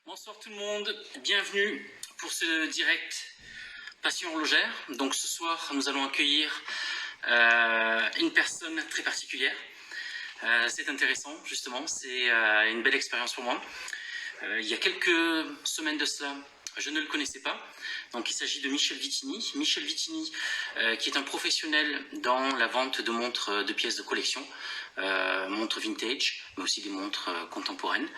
Bonsoir tout le monde, bienvenue pour ce direct Passion horlogère. Donc ce soir, nous allons accueillir une personne très particulière. C'est intéressant, justement, c'est une belle expérience pour moi. Il y a quelques semaines de cela, je ne le connaissais pas. Donc il s'agit de Michel Vitini. Michel Vitini, qui est un professionnel dans la vente de montres de pièces de collection, montres vintage, mais aussi des montres contemporaines.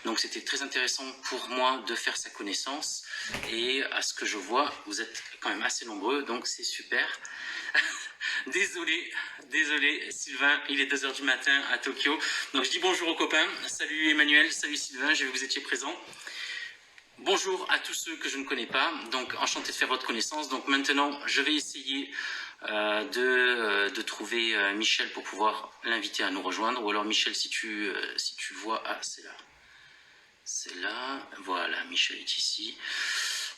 Donc c'était très intéressant pour moi de faire sa connaissance. Et à ce que je vois, vous êtes quand même assez nombreux, donc c'est super. Désolé Sylvain, il est 2h du matin à Tokyo. Donc je dis bonjour aux copains. Salut Emmanuel, salut Sylvain, j'ai vu que vous étiez présents. Bonjour à tous ceux que je ne connais pas, donc enchanté de faire votre connaissance. Donc maintenant, je vais essayer de trouver Michel pour pouvoir l'inviter à nous rejoindre. Ou alors Michel, si tu vois, ah c'est là. C'est là, voilà, Michel est ici.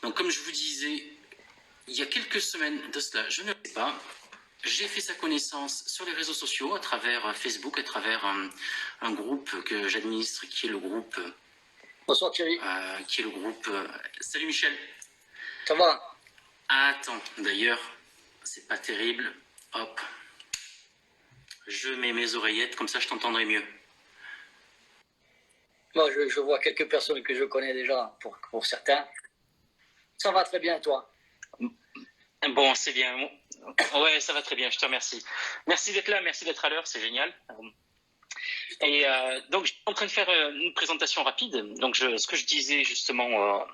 Donc comme je vous disais, il y a quelques semaines de cela, je ne sais pas, j'ai fait sa connaissance sur les réseaux sociaux, à travers Facebook, à travers un groupe que j'administre, qui est le groupe... Bonsoir Thierry. Qui est le groupe... Salut Michel. Ça va? Attends, d'ailleurs, c'est pas terrible. Hop. Je mets mes oreillettes, comme ça je t'entendrai mieux. Moi, je vois quelques personnes que je connais déjà, pour certains. Ça va très bien, toi? Bon, c'est bien. Ouais, ça va très bien, je te remercie. Merci d'être là, merci d'être à l'heure, c'est génial. Et donc, je suis en train de faire une présentation rapide. Donc, ce que je disais justement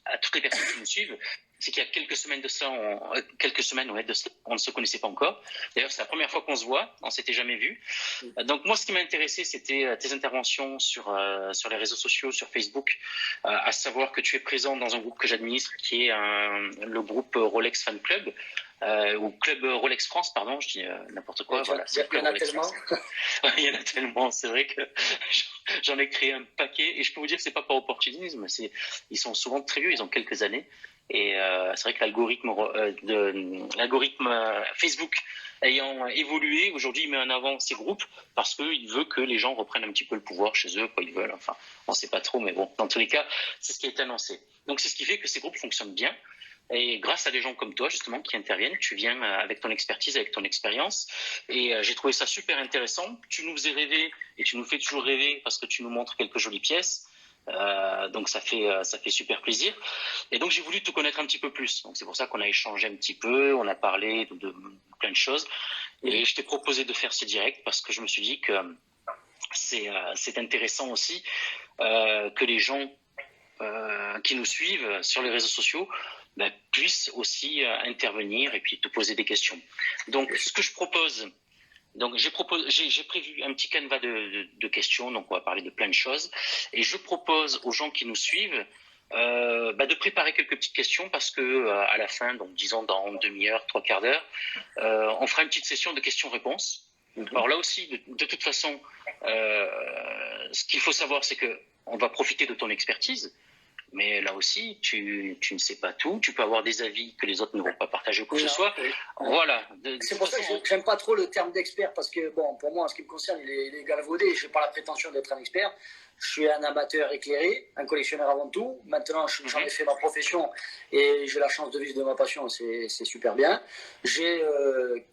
à toutes les personnes qui nous suivent, c'est qu'il y a quelques semaines de ça, on ne se connaissait pas encore. D'ailleurs, c'est la première fois qu'on se voit, on s'était jamais vu. Donc moi, ce qui m'a intéressé, c'était tes interventions sur les réseaux sociaux, sur Facebook, à savoir que tu es présent dans un groupe que j'administre, qui est le groupe Rolex Fan Club, ou Club Rolex France, pardon, je dis n'importe quoi. Voilà, il y en a tellement. Il y en a tellement, c'est vrai que j'en ai créé un paquet, et je peux vous dire que c'est pas par opportunisme, ils sont souvent très vieux, ils ont quelques années. Et c'est vrai que l'algorithme Facebook ayant évolué, aujourd'hui il met en avant ces groupes parce qu'il veut que les gens reprennent un petit peu le pouvoir chez eux, quoi ils veulent. Enfin, on ne sait pas trop, mais bon, dans tous les cas, c'est ce qui a été annoncé. Donc c'est ce qui fait que ces groupes fonctionnent bien. Et grâce à des gens comme toi, justement, qui interviennent, tu viens avec ton expertise, avec ton expérience. Et j'ai trouvé ça super intéressant. Tu nous faisais rêver, et tu nous fais toujours rêver parce que tu nous montres quelques jolies pièces. Donc ça fait super plaisir. Et donc j'ai voulu te connaître un petit peu plus. Donc c'est pour ça qu'on a échangé un petit peu, on a parlé de plein de choses. Et je t'ai proposé de faire ce direct parce que je me suis dit que c'est intéressant aussi que les gens qui nous suivent sur les réseaux sociaux puissent aussi intervenir et puis te poser des questions. Donc ce que je propose, donc j'ai prévu un petit canevas de questions, donc on va parler de plein de choses, et je propose aux gens qui nous suivent de préparer quelques petites questions parce que à la fin, donc disons dans une demi-heure, trois quarts d'heure, on fera une petite session de questions-réponses. Alors là aussi, de toute façon, ce qu'il faut savoir, c'est que on va profiter de ton expertise. Mais là aussi, tu ne sais pas tout. Tu peux avoir des avis que les autres ne vont pas partager ou quoi que ce soit. Oui. Voilà. C'est pour ça que j'aime pas trop le terme d'expert parce que, bon, pour moi, en ce qui me concerne, il est galvaudé. Je n'ai pas la prétention d'être un expert. Je suis un amateur éclairé, un collectionneur avant tout. Maintenant, j'en ai fait ma profession et j'ai la chance de vivre de ma passion. C'est super bien. J'ai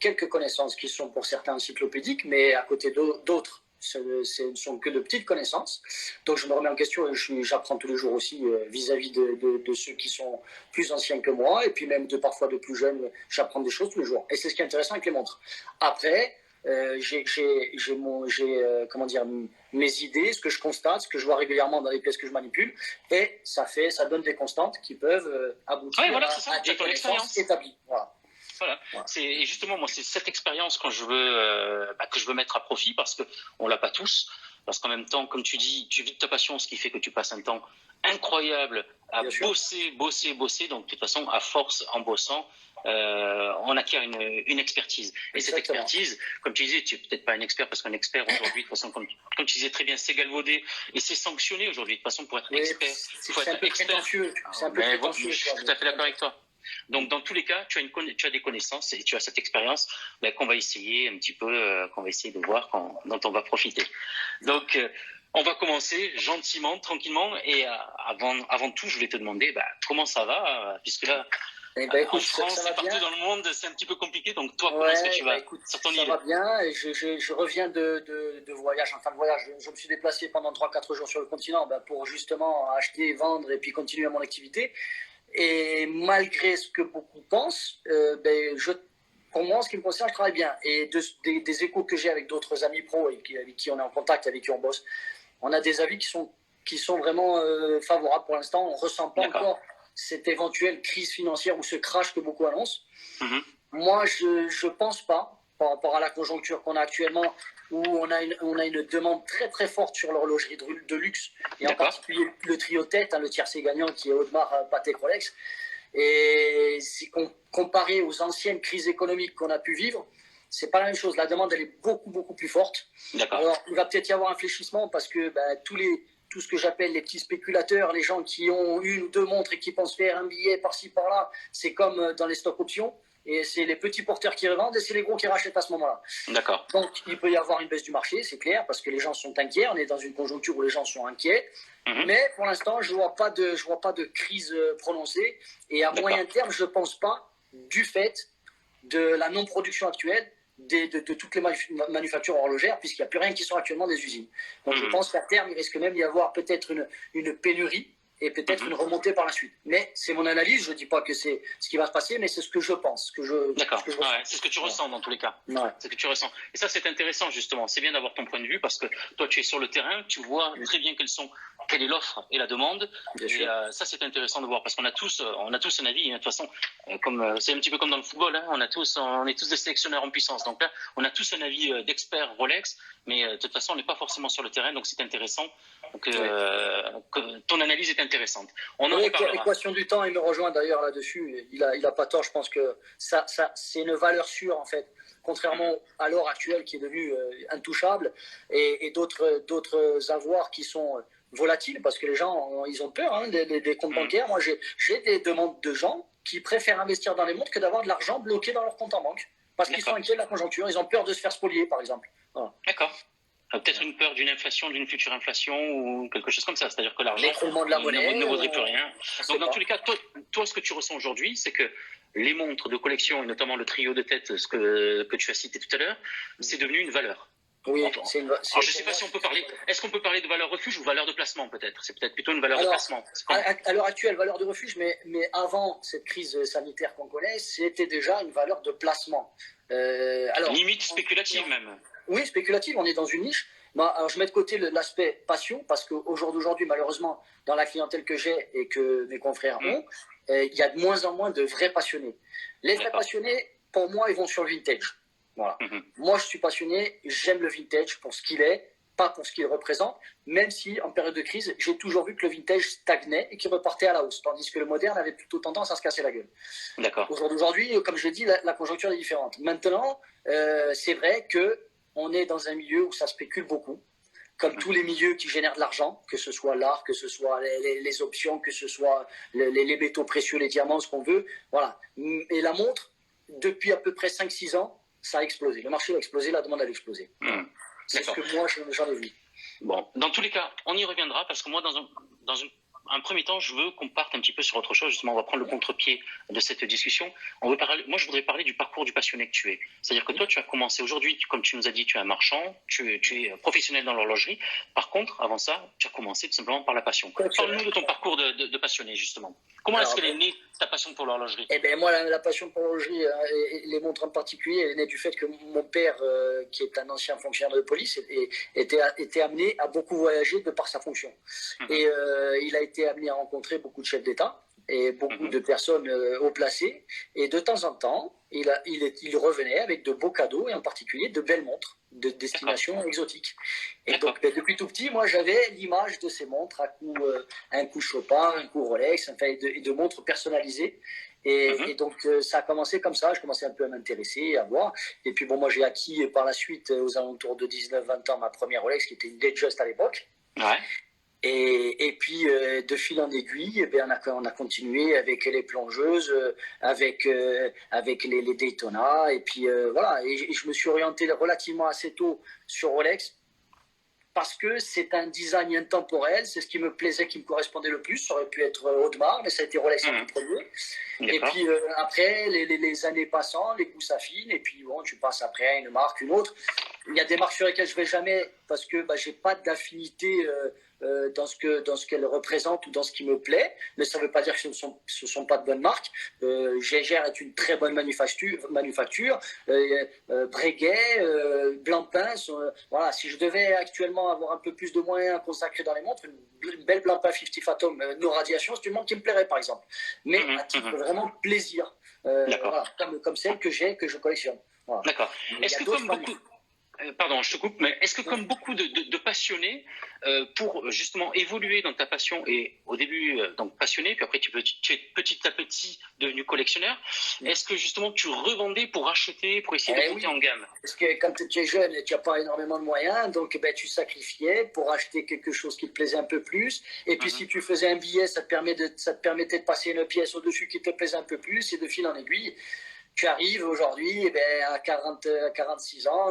quelques connaissances qui sont pour certains encyclopédiques, mais à côté d'autres, ce ne sont que de petites connaissances. Donc je me remets en question et j'apprends tous les jours aussi vis-à-vis de ceux qui sont plus anciens que moi et puis même parfois de plus jeunes. J'apprends des choses tous les jours. Et c'est ce qui est intéressant avec les montres. Après, j'ai comment dire, mes idées, ce que je constate, ce que je vois régulièrement dans les pièces que je manipule, et ça donne des constantes qui peuvent aboutir à des connaissances établies. Voilà. Voilà. Et justement, moi, c'est cette expérience que je veux mettre à profit parce que on l'a pas tous. Parce qu'en même temps, comme tu dis, tu vis de ta passion, ce qui fait que tu passes un temps incroyable à bosser. Donc, de toute façon, à force, en bossant, on acquiert une expertise. Et cette expertise, comme tu disais, tu n'es peut-être pas un expert parce qu'un expert aujourd'hui, de toute façon, comme tu disais très bien, c'est galvaudé et c'est sanctionné aujourd'hui. De toute façon, pour être expert, il faut être expert. C'est un peu prétentieux. Je suis tout à fait d'accord avec toi. Donc, dans tous les cas, tu as des connaissances et tu as cette expérience qu'on va essayer un petit peu, qu'on va essayer de voir, dont on va profiter. Donc, On va commencer gentiment, tranquillement. Et avant tout, je voulais te demander comment ça va, puisque là, en France et partout dans le monde, c'est un petit peu compliqué. Donc toi, comment est-ce que tu vas sur ton île? Ça va bien. Et je reviens de voyage, en fin de voyage. Je me suis déplacé pendant 3-4 jours sur le continent pour justement acheter, vendre et puis continuer mon activité. Et malgré ce que beaucoup pensent, pour moi, en ce qui me concerne, je travaille bien. Et des échos que j'ai avec d'autres amis pros avec qui on est en contact, avec qui on bosse, on a des avis qui sont vraiment favorables pour l'instant. On ne ressent pas encore cette éventuelle crise financière ou ce crash que beaucoup annoncent. Moi, je ne pense pas, par rapport à la conjoncture qu'on a actuellement, où on a une demande très très forte sur l'horlogerie de luxe, et en particulier le trio tête, le tiercé gagnant qui est Audemars, Patek, Rolex. Et si comparé aux anciennes crises économiques qu'on a pu vivre, c'est pas la même chose. La demande, elle est beaucoup, beaucoup plus forte. Alors, il va peut-être y avoir un fléchissement parce que tout ce que j'appelle les petits spéculateurs, les gens qui ont une ou deux montres et qui pensent faire un billet par-ci, par-là, c'est comme dans les stocks options. Et c'est les petits porteurs qui revendent et c'est les gros qui rachètent à ce moment-là. Donc, il peut y avoir une baisse du marché, c'est clair, parce que les gens sont inquiets. On est dans une conjoncture où les gens sont inquiets. Mais pour l'instant, je ne vois pas de crise prononcée. Et à moyen terme, je ne pense pas, du fait de la non-production actuelle de toutes les manufactures horlogères, puisqu'il n'y a plus rien qui sort actuellement des usines. Donc, je pense qu'à terme, il risque même d'y avoir peut-être une pénurie et peut-être une remontée par la suite. Mais c'est mon analyse, je ne dis pas que c'est ce qui va se passer, mais c'est ce que je pense. C'est ce que tu ressens dans tous les cas. C'est ce que tu ressens. Et ça, c'est intéressant, justement. C'est bien d'avoir ton point de vue, parce que toi, tu es sur le terrain, tu vois très bien quelle est l'offre et la demande. Et ça, c'est intéressant de voir, parce qu'on a tous un avis. De toute façon, c'est un petit peu comme dans le football, on est tous des sélectionneurs en puissance. Donc là, on a tous un avis d'expert Rolex, mais de toute façon, on n'est pas forcément sur le terrain, donc c'est intéressant. Donc, ton analyse est intéressante. On en reparlera. L'équation du temps, il me rejoint d'ailleurs là-dessus. Il a pas tort. Je pense que ça c'est une valeur sûre en fait, contrairement à l'or actuel qui est devenu intouchable et d'autres avoirs qui sont volatiles parce que les gens ils ont peur des comptes bancaires. Moi, j'ai des demandes de gens qui préfèrent investir dans les montres que d'avoir de l'argent bloqué dans leur compte en banque parce qu'ils sont inquiets de la conjoncture. Ils ont peur de se faire spolier, par exemple. Voilà. D'accord. Peut-être une peur d'une inflation, d'une future inflation ou quelque chose comme ça. C'est-à-dire que l'argent l'écroulement de la monnaie ne vaudrait plus rien. Donc, dans tous les cas, toi, ce que tu ressens aujourd'hui, c'est que les montres de collection, et notamment le trio de tête, ce que tu as cité tout à l'heure, c'est devenu une valeur. Oui, alors, je ne sais pas si on peut parler. Est-ce qu'on peut parler de valeur refuge ou valeur de placement peut-être? C'est peut-être plutôt une valeur de placement. À l'heure actuelle, valeur de refuge, mais avant cette crise sanitaire qu'on connaît, c'était déjà une valeur de placement. Limite spéculative même. Oui, spéculative, on est dans une niche. Alors, je mets de côté l'aspect passion, parce qu'au jour d'aujourd'hui, malheureusement, dans la clientèle que j'ai et que mes confrères ont, il y a de moins en moins de vrais passionnés. Les vrais passionnés, pour moi, ils vont sur le vintage. Voilà. Moi, je suis passionné, j'aime le vintage pour ce qu'il est, pas pour ce qu'il représente, même si, en période de crise, j'ai toujours vu que le vintage stagnait et qu'il repartait à la hausse, tandis que le moderne avait plutôt tendance à se casser la gueule. Au jour d'aujourd'hui, comme je l'ai dit, la conjoncture est différente. Maintenant, c'est vrai qu'on est dans un milieu où ça spécule beaucoup, comme tous les milieux qui génèrent de l'argent, que ce soit l'art, que ce soit les options, que ce soit les métaux précieux, les diamants, ce qu'on veut. Voilà. Et la montre, depuis à peu près 5-6 ans, ça a explosé. Le marché a explosé, la demande a explosé. C'est ce que moi, j'en ai vu. Bon, dans tous les cas, on y reviendra parce que moi, dans un premier temps, je veux qu'on parte un petit peu sur autre chose. Justement, on va prendre le contre-pied de cette discussion. Moi, je voudrais parler du parcours du passionné que tu es. C'est-à-dire que toi, tu as commencé aujourd'hui, comme tu nous as dit, tu es un marchand, tu es professionnel dans l'horlogerie. Par contre, avant ça, tu as commencé tout simplement par la passion. Parle-nous de ton parcours de passionné, justement. Comment est-ce qu'elle est née, ta passion pour l'horlogerie? Moi, la passion pour l'horlogerie, et les montres en particulier, elle est née du fait que mon père, qui est un ancien fonctionnaire de police, était amené à beaucoup voyager de par sa fonction. Et il a été amené à rencontrer beaucoup de chefs d'État et beaucoup de personnes haut placées. Et de temps en temps, il revenait avec de beaux cadeaux et en particulier de belles montres de destination exotique. Et donc, depuis tout petit, moi, j'avais l'image de ces montres un coup Chopin, un coup Rolex, enfin, et de montres personnalisées. Et donc, ça a commencé comme ça. Je commençais un peu à m'intéresser, à voir. Et puis, bon, moi, j'ai acquis par la suite, aux alentours de 19-20 ans, ma première Rolex, qui était une Datejust à l'époque. Ouais. Et puis, de fil en aiguille, on a continué avec les plongeuses, avec les Daytona. Et puis, voilà. Et je me suis orienté relativement assez tôt sur Rolex. parce que c'est un design intemporel, c'est ce qui me plaisait, qui me correspondait le plus. Ça aurait pu être Audemars, mais ça a été Rolex en premier. Et puis après, les années passant, les goûts s'affinent, et puis bon, tu passes après à une marque, une autre. Il y a des marques sur lesquelles je ne vais jamais, parce que je n'ai pas d'affinité dans ce qu'elles représentent ou dans ce qui me plaît, mais ça ne veut pas dire que ce sont pas de bonnes marques. Gégère est une très bonne manufacture. Breguet, Blancpain, voilà. Si je devais actuellement avoir un peu plus de moyens à consacrer dans les montres, une belle Blancpain 50 Phantom no radiation, c'est une montre qui me plairait par exemple. Mais à titre vraiment plaisir, voilà, comme celle que j'ai, que je collectionne. Voilà. D'accord. Est-ce que comme beaucoup... Pardon, je te coupe, mais est-ce que comme beaucoup de passionnés, pour justement évoluer dans ta passion, et au début donc passionné, puis après tu es petit à petit devenu collectionneur, est-ce que justement tu revendais pour acheter, pour essayer de monter en gamme? Parce que quand tu es jeune, tu n'as pas énormément de moyens, donc tu sacrifiais pour acheter quelque chose qui te plaisait un peu plus, et puis si tu faisais un billet, ça te permettait de passer une pièce au-dessus qui te plaisait un peu plus, et de fil en aiguille. Tu arrives aujourd'hui, à 46 ans,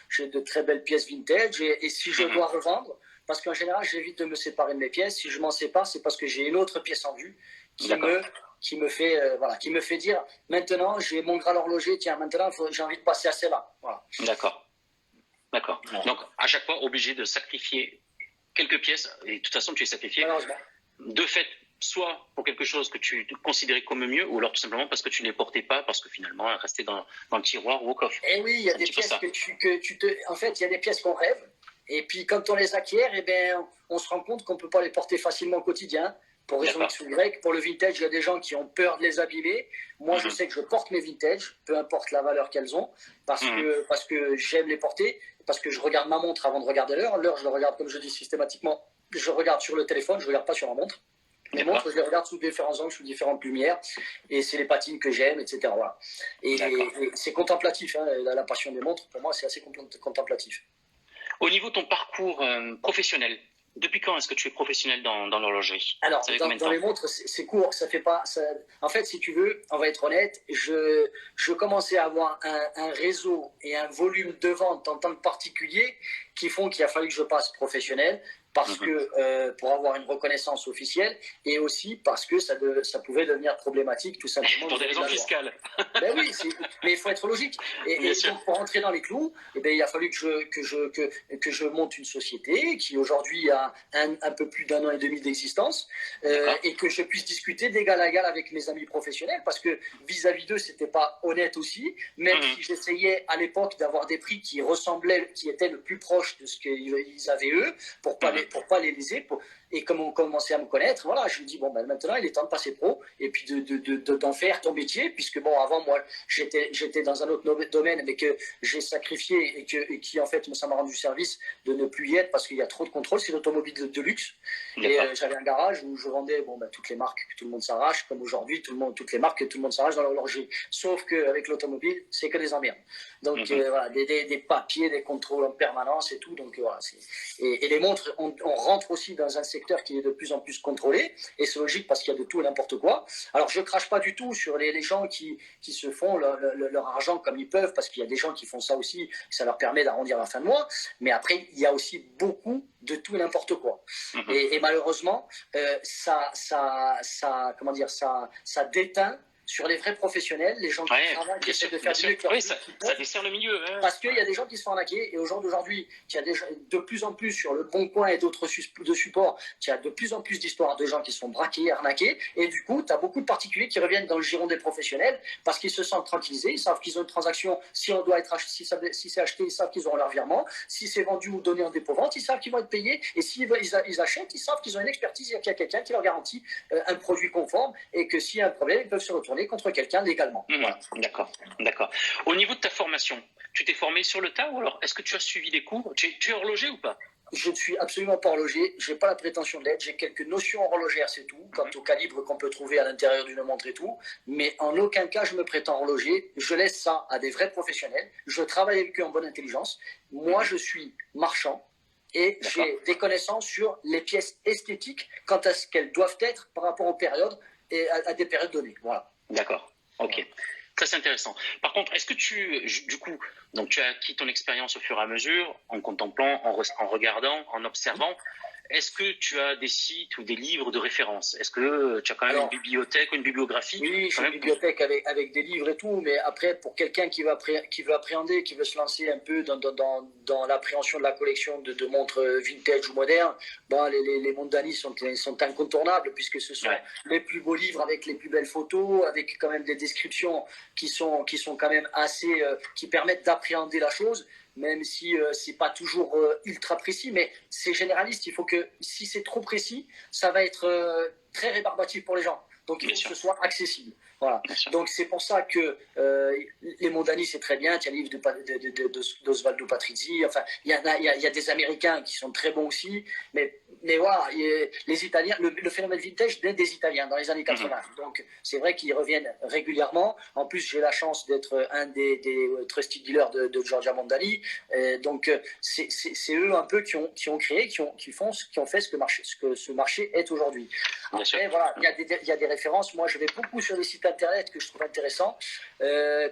j'ai de très belles pièces vintage, et si je dois revendre, parce qu'en général, j'évite de me séparer de mes pièces, si je m'en sépare, c'est parce que j'ai une autre pièce en vue qui me fait dire, maintenant, j'ai mon Graal horloger, tiens, maintenant, j'ai envie de passer à celle-là. Voilà. D'accord. Donc, à chaque fois, obligé de sacrifier quelques pièces, et de toute façon, tu es sacrifié. De fait, soit pour quelque chose que tu considérais comme mieux, ou alors tout simplement parce que tu ne les portais pas, parce que finalement, elles restaient dans le tiroir ou au coffre. Et oui, il y a des pièces en fait, il y a des pièces qu'on rêve, et puis quand on les acquiert, on se rend compte qu'on ne peut pas les porter facilement au quotidien, pour raison X ou Y. Pour le vintage, il y a des gens qui ont peur de les abîmer. Moi, je sais que je porte mes vintage, peu importe la valeur qu'elles ont, parce que j'aime les porter, parce que je regarde ma montre avant de regarder l'heure. L'heure, je le regarde, comme je dis systématiquement, je regarde sur le téléphone, je ne regarde pas sur ma montre. Les montres, je les regarde sous différents angles, sous différentes lumières, et c'est les patines que j'aime, etc. Voilà. Et c'est contemplatif, la passion des montres, pour moi, c'est assez contemplatif. Au niveau de ton parcours professionnel, depuis quand est-ce que tu es professionnel dans l'horlogerie? Alors, dans les montres, c'est court, ça fait pas... En fait, si tu veux, on va être honnête, je commençais à avoir un réseau et un volume de vente en tant que particulier qui font qu'il a fallu que je passe professionnel, parce que pour avoir une reconnaissance officielle, et aussi parce que ça pouvait devenir problématique tout simplement. Pour des raisons fiscales. Ben oui, mais il faut être logique. Et donc pour rentrer dans les clous, il a fallu que je monte une société qui aujourd'hui a un peu plus d'1 an et demi d'existence, et que je puisse discuter d'égal à égal avec mes amis professionnels, parce que vis-à-vis d'eux, c'était pas honnête aussi, même si j'essayais à l'époque d'avoir des prix qui ressemblaient, qui étaient le plus proche de ce qu'ils avaient eux, pour pas les léser. Et comme on commençait à me connaître, voilà, je me dis, maintenant, il est temps de passer pro, et puis d'en faire ton métier, puisque avant, moi, j'étais dans un autre domaine, mais que j'ai sacrifié, et qui, en fait, ça m'a rendu service de ne plus y être, parce qu'il y a trop de contrôle. C'est l'automobile de luxe. Et j'avais un garage où je vendais toutes les marques que tout le monde s'arrache, comme aujourd'hui, toutes les marques que tout le monde s'arrache dans l'horlogerie. Sauf qu'avec l'automobile, c'est que des emmerdes. Donc, voilà, des papiers, des contrôles en permanence et tout. Donc, voilà. Et les montres, on rentre aussi dans un secteur qui est de plus en plus contrôlé, et c'est logique parce qu'il y a de tout et n'importe quoi. Alors je crache pas du tout sur les gens qui se font leur argent comme ils peuvent, parce qu'il y a des gens qui font ça aussi, ça leur permet d'arrondir la fin de mois, mais après il y a aussi beaucoup de tout et n'importe quoi. Et malheureusement, ça déteint sur les vrais professionnels, les gens qui travaillent, qui essaient de faire mieux que leur ça dessert le milieu. Parce qu'il y a des gens qui se font arnaquer, et au jour d'aujourd'hui, il y a de plus en plus sur le Bon Coin et d'autres supports, il y a de plus en plus d'histoires de gens qui se font braquer, arnaquer, et du coup, tu as beaucoup de particuliers qui reviennent dans le giron des professionnels, parce qu'ils se sentent tranquillisés, ils savent qu'ils ont une transaction, si c'est acheté, ils savent qu'ils auront leur virement, si c'est vendu ou donné en dépôt-vente, ils savent qu'ils vont être payés, et s'ils achètent, ils savent qu'ils ont une expertise, qu'il y a quelqu'un qui leur garantit un produit conforme, et que s'il y a un problème, ils peuvent se retourner contre quelqu'un légalement. Voilà. D'accord. Au niveau de ta formation, tu t'es formé sur le tas, ou alors est-ce que tu as suivi des cours? Tu es horloger ou pas? Je ne suis absolument pas horloger, je n'ai pas la prétention d'être, j'ai quelques notions horlogères, c'est tout, quant au calibre qu'on peut trouver à l'intérieur d'une montre et tout, mais en aucun cas je me prétends horloger, je laisse ça à des vrais professionnels, je travaille avec eux en bonne intelligence. Moi je suis marchand, et j'ai des connaissances sur les pièces esthétiques quant à ce qu'elles doivent être par rapport aux périodes et à des périodes données. Voilà. D'accord, ok. Ça, c'est intéressant. Par contre, est-ce que du coup, donc tu as acquis ton expérience au fur et à mesure, en contemplant, en regardant, en observant. Est-ce que tu as des sites ou des livres de référence? Est-ce que tu as quand même une bibliothèque ou une bibliographie? Oui, j'ai une bibliothèque avec des livres et tout, mais après, pour quelqu'un qui veut appréhender, qui veut se lancer un peu dans l'appréhension de la collection de montres vintage ou modernes, bon, les Mondani sont incontournables, puisque ce sont les plus beaux livres avec les plus belles photos, avec quand même des descriptions qui sont quand même assez, qui permettent d'appréhender la chose, même si c'est pas toujours ultra précis, mais c'est généraliste. Il faut que, si c'est trop précis, ça va être très rébarbatif pour les gens. Donc il faut que ce soit accessible. Voilà. Donc c'est pour ça que les Mondani, c'est très bien. Il y a le livre d'Osvaldo Patrizzi. Enfin, il y a des Américains qui sont très bons aussi. Mais voilà, les Italiens, le phénomène vintage vient des Italiens dans les années 80. Donc c'est vrai qu'ils reviennent régulièrement. En plus, j'ai la chance d'être un des trusted dealers de Giorgia Mondani. Donc c'est eux un peu qui ont créé, qui ont fait ce que ce marché est aujourd'hui. Après, voilà, il y a des références. Moi, je vais beaucoup sur des sites internet que je trouve intéressants,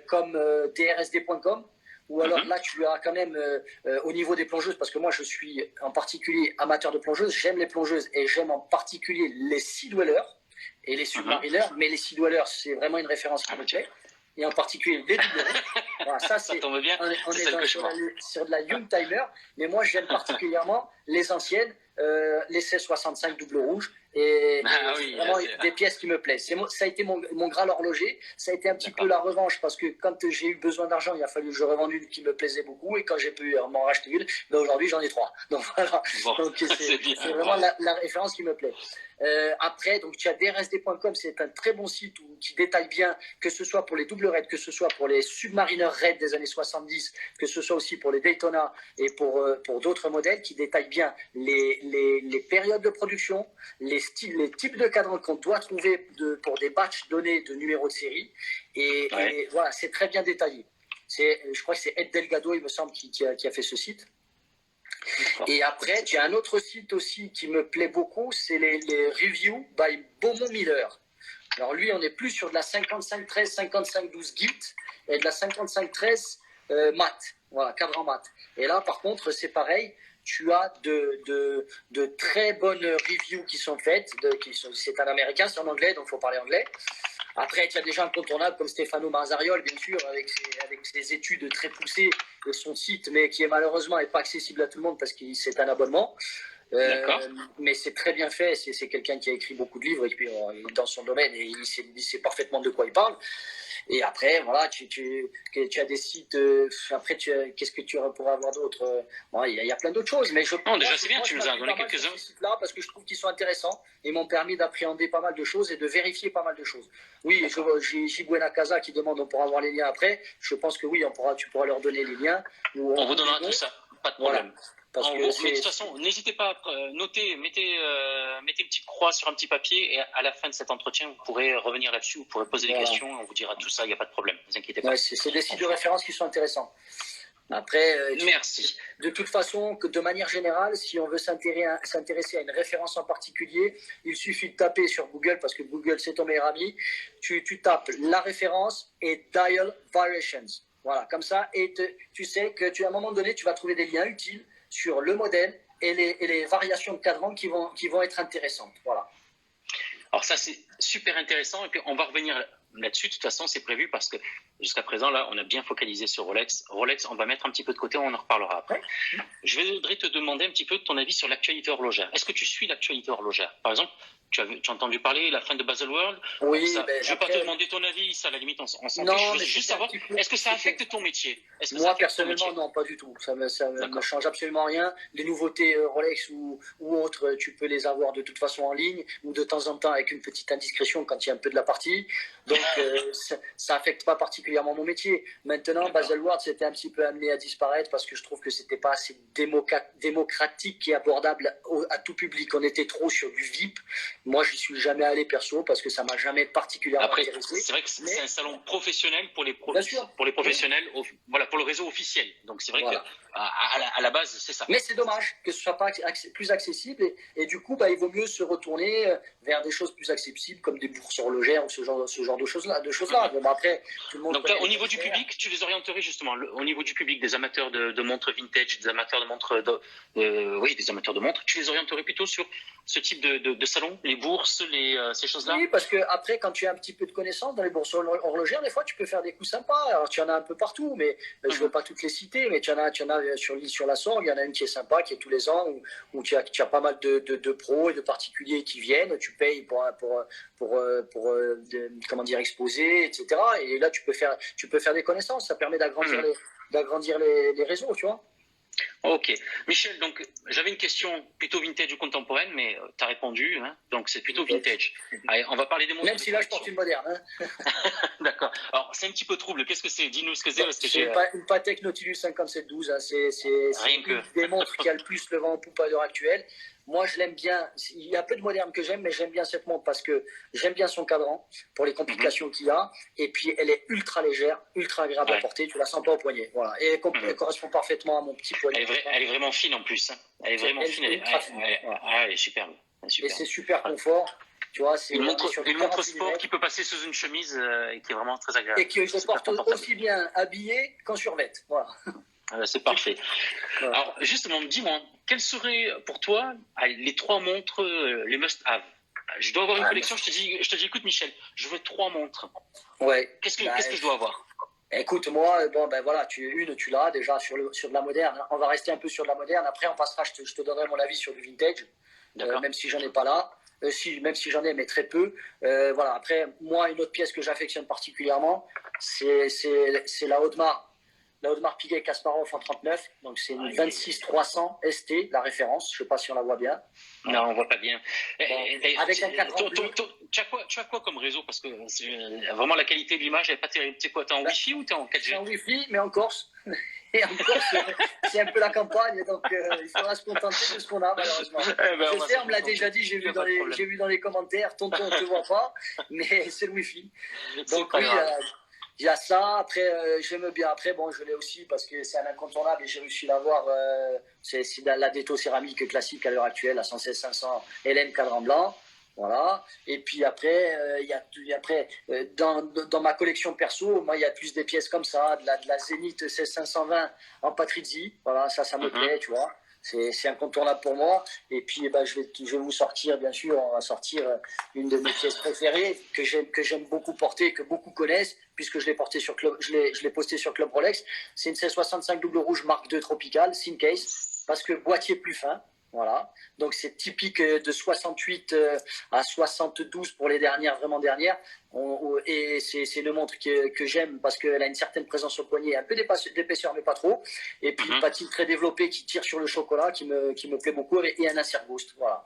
comme drsd.com, ou alors là, tu verras quand même au niveau des plongeuses, parce que moi, je suis en particulier amateur de plongeuses, j'aime les plongeuses et j'aime en particulier les sea dwellers et les submarineurs, mais les sea dwellers, c'est vraiment une référence qui me plaît. Et en particulier les doubleurs. Voilà, ça tombe bien. On est sur de la Young Timer, mais moi j'aime particulièrement les anciennes, les 1665 double rouge, et vraiment des pièces qui me plaisent. Ça a été mon Graal horloger, ça a été un petit peu la revanche, parce que quand j'ai eu besoin d'argent, il a fallu que je revende une qui me plaisait beaucoup, et quand j'ai pu m'en racheter une, ben aujourd'hui j'en ai 3. Donc voilà, donc, c'est vraiment la référence qui me plaît. Après, donc tu as drsd.com, c'est un très bon site qui détaille bien, que ce soit pour les double raids, que ce soit pour les submarineurs raids des années 70, que ce soit aussi pour les Daytona et pour d'autres modèles, qui détaillent bien les périodes de production, les types de cadrans qu'on doit trouver pour des batchs donnés de numéros de série, et voilà, c'est très bien détaillé. Je crois que c'est Ed Delgado, il me semble, qui a fait ce site. Et après, tu as un autre site aussi qui me plaît beaucoup, c'est les Reviews by Beaumont Miller. Alors lui, on est plus sur de la 55-13, 55-12 gilt et de la 55-13 mat, voilà, cadran mat. Et là, par contre, c'est pareil, tu as de très bonnes reviews qui sont faites. C'est un américain, c'est en anglais, donc il faut parler anglais. Après, il y a des gens incontournables comme Stefano Marzariol, bien sûr, avec ses études très poussées de son site, mais qui malheureusement n'est pas accessible à tout le monde parce que c'est un abonnement. Mais c'est très bien fait. C'est quelqu'un qui a écrit beaucoup de livres et puis dans son domaine, et il sait parfaitement de quoi il parle. Et après, voilà, tu as des sites. Après, qu'est-ce que tu pourrais avoir d'autre? Bon, il y a plein d'autres choses. Mais déjà, c'est bien, tu nous as donné quelques-uns. Ces sites-là, parce que je trouve qu'ils sont intéressants et m'ont permis d'appréhender pas mal de choses et de vérifier pas mal de choses. Oui, j'ai Gibouena Casa qui demande, on pourra avoir les liens après. Je pense que oui, tu pourras leur donner les liens. On vous donnera tout ça, pas de problème. Voilà. Mais de toute façon, n'hésitez pas à noter, mettez une petite croix sur un petit papier, et à la fin de cet entretien, vous pourrez revenir là-dessus, vous pourrez poser des questions, on vous dira tout ça, il n'y a pas de problème, ne vous inquiétez pas. Ouais, c'est des sites de référence qui sont intéressants. Après, merci. De toute façon, de manière générale, si on veut s'intéresser à une référence en particulier, il suffit de taper sur Google, parce que Google, c'est ton meilleur ami. Tu tapes la référence et dial variations. Voilà, comme ça, et tu sais que à un moment donné, tu vas trouver des liens utiles sur le modèle et les variations de cadran qui vont être intéressantes. Voilà. Alors ça, c'est super intéressant, et puis on va revenir là-dessus. De toute façon, c'est prévu, parce que jusqu'à présent, là, on a bien focalisé sur Rolex. Rolex, on va mettre un petit peu de côté, on en reparlera après. Je voudrais te demander un petit peu ton avis sur l'actualité horlogère. Est-ce que tu suis l'actualité horlogère? Par exemple, tu as entendu parler de la fin de Baselworld? Oui. Je ne vais pas te demander ton avis, ça, à la limite, on s'en fiche. Je veux juste savoir, est-ce que ça affecte ton métier? Moi, personnellement, non, pas du tout. Ça me change absolument rien. Les nouveautés Rolex ou autres, tu peux les avoir de toute façon en ligne, ou de temps en temps avec une petite indiscrétion quand il y a un peu de la partie. Donc, ça affecte pas particulièrement mon métier. Maintenant, Baselworld, c'était un petit peu amené à disparaître, parce que je trouve que c'était pas assez démocratique et abordable à tout public. On était trop sur du VIP. Moi, j'y suis jamais allé perso parce que ça m'a jamais particulièrement Après, intéressé. c'est vrai que c'est un salon professionnel pour les Bien sûr. professionnels, voilà, pour le réseau officiel. Donc c'est vrai Voilà. que à la base, c'est ça. Mais c'est dommage que ce soit pas plus accessible et du coup, il vaut mieux se retourner vers des choses plus accessibles comme des bourses horlogères ou ce genre de choses-là. Bon, après, tout le monde. Donc là, au niveau du public, tu les orienterais justement au niveau du public, des amateurs de montres vintage, des amateurs de montres, des amateurs de montres, tu les orienterais plutôt sur ce type de salon, les bourses, ces choses-là. Oui, parce que après, quand tu as un petit peu de connaissances dans les bourses horlogères, des fois, tu peux faire des coups sympas. Alors, tu en as un peu partout, mais je ne veux pas toutes les citer, mais tu en as sur l'île sur la Sorgue, il y en a une qui est sympa, qui est tous les ans, où tu as pas mal de pros et de particuliers qui viennent. Tu payes pour exposer, etc. Et là, tu peux faire des connaissances. Ça permet d'agrandir les réseaux, tu vois. Ok. Michel, donc j'avais une question plutôt vintage ou contemporaine, mais tu as répondu, hein, donc c'est plutôt vintage. Allez, on va parler des montres. Même si là je porte une moderne. Hein. D'accord. Alors c'est un petit peu trouble, qu'est-ce que c'est? Dis-nous ce que c'est. C'est une Patek Nautilus 5712, hein. C'est une des montres qui a le plus le vent en poupe à l'heure actuelle. Moi, je l'aime bien. Il y a peu de modernes que j'aime, mais j'aime bien cette montre parce que j'aime bien son cadran pour les complications qu'il y a. Et puis, elle est ultra légère, ultra agréable à porter. Tu la sens pas au poignet. Voilà. Et elle correspond parfaitement à mon petit poignet. Elle est vraiment fine en plus. Hein. Elle est vraiment fine. Elle est superbe. Et c'est super confort. Tu vois, c'est une montre sport qui peut passer sous une chemise et qui est vraiment très agréable. Et que je porte aussi bien habillé qu'en survêt. Voilà. C'est parfait. Voilà. Alors, justement, dis-moi, quelles seraient pour toi les 3 montres, les must-have? Je dois avoir une collection, je te dis, écoute Michel, je veux 3 montres. Ouais. Qu'est-ce que je dois avoir? Écoute, moi, voilà, tu l'as déjà sur de la moderne. On va rester un peu sur de la moderne. Après, on passera, je te donnerai mon avis sur du vintage, même si j'en ai pas là. Même si j'en ai, mais très peu. Voilà. Après, moi, une autre pièce que j'affectionne particulièrement, c'est la Audemars. La Audemars Piguet Kasparov en 39, donc c'est une 26300 ST, la référence, je ne sais pas si on la voit bien. Non, on ne voit pas bien. Avec un cadran bleu. Tu as quoi comme réseau? Parce que vraiment la qualité de l'image, elle n'est pas terrible. Tu es quoi? Tu es en Wi-Fi ou tu es en 4G? Je suis en Wi-Fi, mais en Corse. Et en Corse, c'est un peu la campagne, donc il faudra se contenter de ce qu'on a, malheureusement. Je sais, on me l'a déjà dit, j'ai vu dans les commentaires, tonton, on ne te voit pas, mais c'est le Wi-Fi. Donc oui, il y a ça. Après, j'aime bien. Après, bon, je l'ai aussi parce que c'est un incontournable et j'ai réussi à l'avoir. C'est la Detto céramique classique à l'heure actuelle, la 116 500 Hélène cadran blanc. Voilà. Et puis après, dans ma collection perso, moi, il y a plus des pièces comme ça, de la Zénith 16520 en Patrizzi. Voilà, ça me plaît, tu vois. C'est incontournable pour moi. Et puis, je vais vous sortir, bien sûr, on va sortir une de mes pièces préférées que j'aime beaucoup porter, que beaucoup connaissent, puisque je l'ai posté sur Club Rolex. C'est une 1665 double rouge Mark II Tropical, Sin Case, parce que boîtier plus fin. Voilà. Donc, c'est typique de 68 à 72 pour les vraiment dernières. Et c'est une montre que j'aime parce qu'elle a une certaine présence au poignet, un peu d'épaisseur, mais pas trop. Et puis, une patine très développée qui tire sur le chocolat, qui me plaît beaucoup, et un insert boost. Voilà.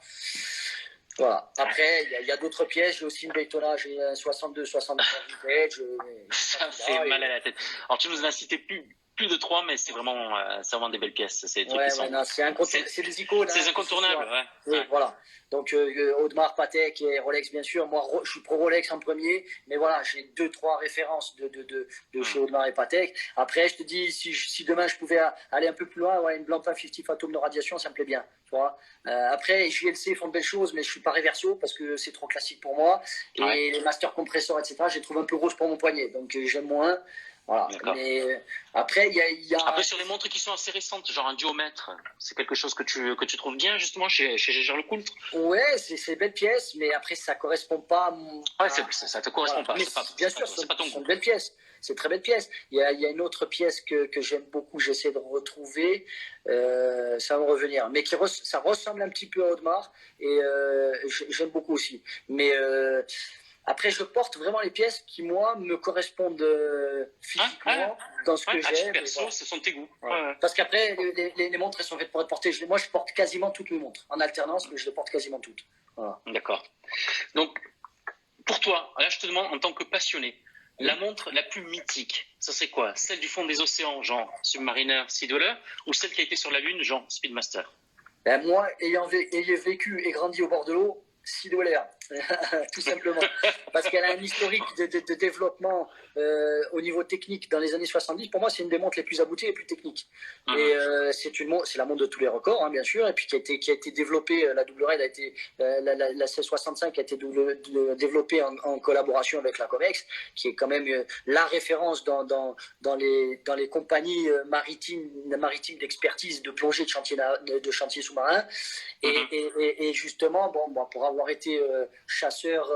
Après, il y a d'autres pièces. J'ai aussi une Daytona, j'ai un 62-73 vintage. Ça fait mal à la tête. Alors, tu nous as cité plus de 3, mais c'est vraiment des belles pièces. C'est des icônes. C'est incontournable. Oui, voilà. Donc, Audemars, Patek et Rolex, bien sûr. Moi, je suis pro Rolex en premier, mais voilà, j'ai 2-3 références de chez Audemars et Patek. Après, je te dis, si demain je pouvais aller un peu plus loin, une Blancpain 50 atomes de radiation, ça me plaît bien. Tu vois. Après, JLC font de belles choses, mais je suis pas réverso parce que c'est trop classique pour moi. Et les master compresseurs, etc., je les trouve un peu roses pour mon poignet, donc j'aime moins. Voilà. Mais après, il y a. Après, sur les montres qui sont assez récentes, genre un duomètre, c'est quelque chose que tu trouves bien, justement, chez Jaeger-LeCoultre? Ouais, c'est belle pièce, mais après, ça correspond pas à ça te correspond pas. Bien sûr, c'est une belle pièce. C'est une très belle pièce. Il y a une autre pièce que j'aime beaucoup, j'essaie de retrouver, ça va me revenir, mais ça ressemble un petit peu à Audemars, et j'aime beaucoup aussi. Mais après, je porte vraiment les pièces qui, moi, me correspondent physiquement dans ce que j'aime. Perso, ce sont tes goûts. Parce qu'après, les montres, elles sont faites pour être portées. Moi, je porte quasiment toutes mes montres. En alternance, mais je les porte quasiment toutes. Voilà. D'accord. Donc, pour toi, là, je te demande, en tant que passionné, la montre la plus mythique, ça c'est quoi? Celle du fond des océans, genre Submariner, Sea Dweller, ou celle qui a été sur la Lune, genre Speedmaster? Moi, ayant vécu et grandi au bord de l'eau, $6, tout simplement. Parce qu'elle a un historique de développement au niveau technique dans les années 70. Pour moi, c'est une des montres les plus abouties et les plus techniques. Et c'est la montre de tous les records, hein, bien sûr, et puis qui a été développée, la Double Red a été, la 1665 a été développée en collaboration avec la Comex, qui est quand même la référence dans les compagnies maritimes d'expertise de plongée de chantier sous-marin. Et justement, pour avoir été chasseur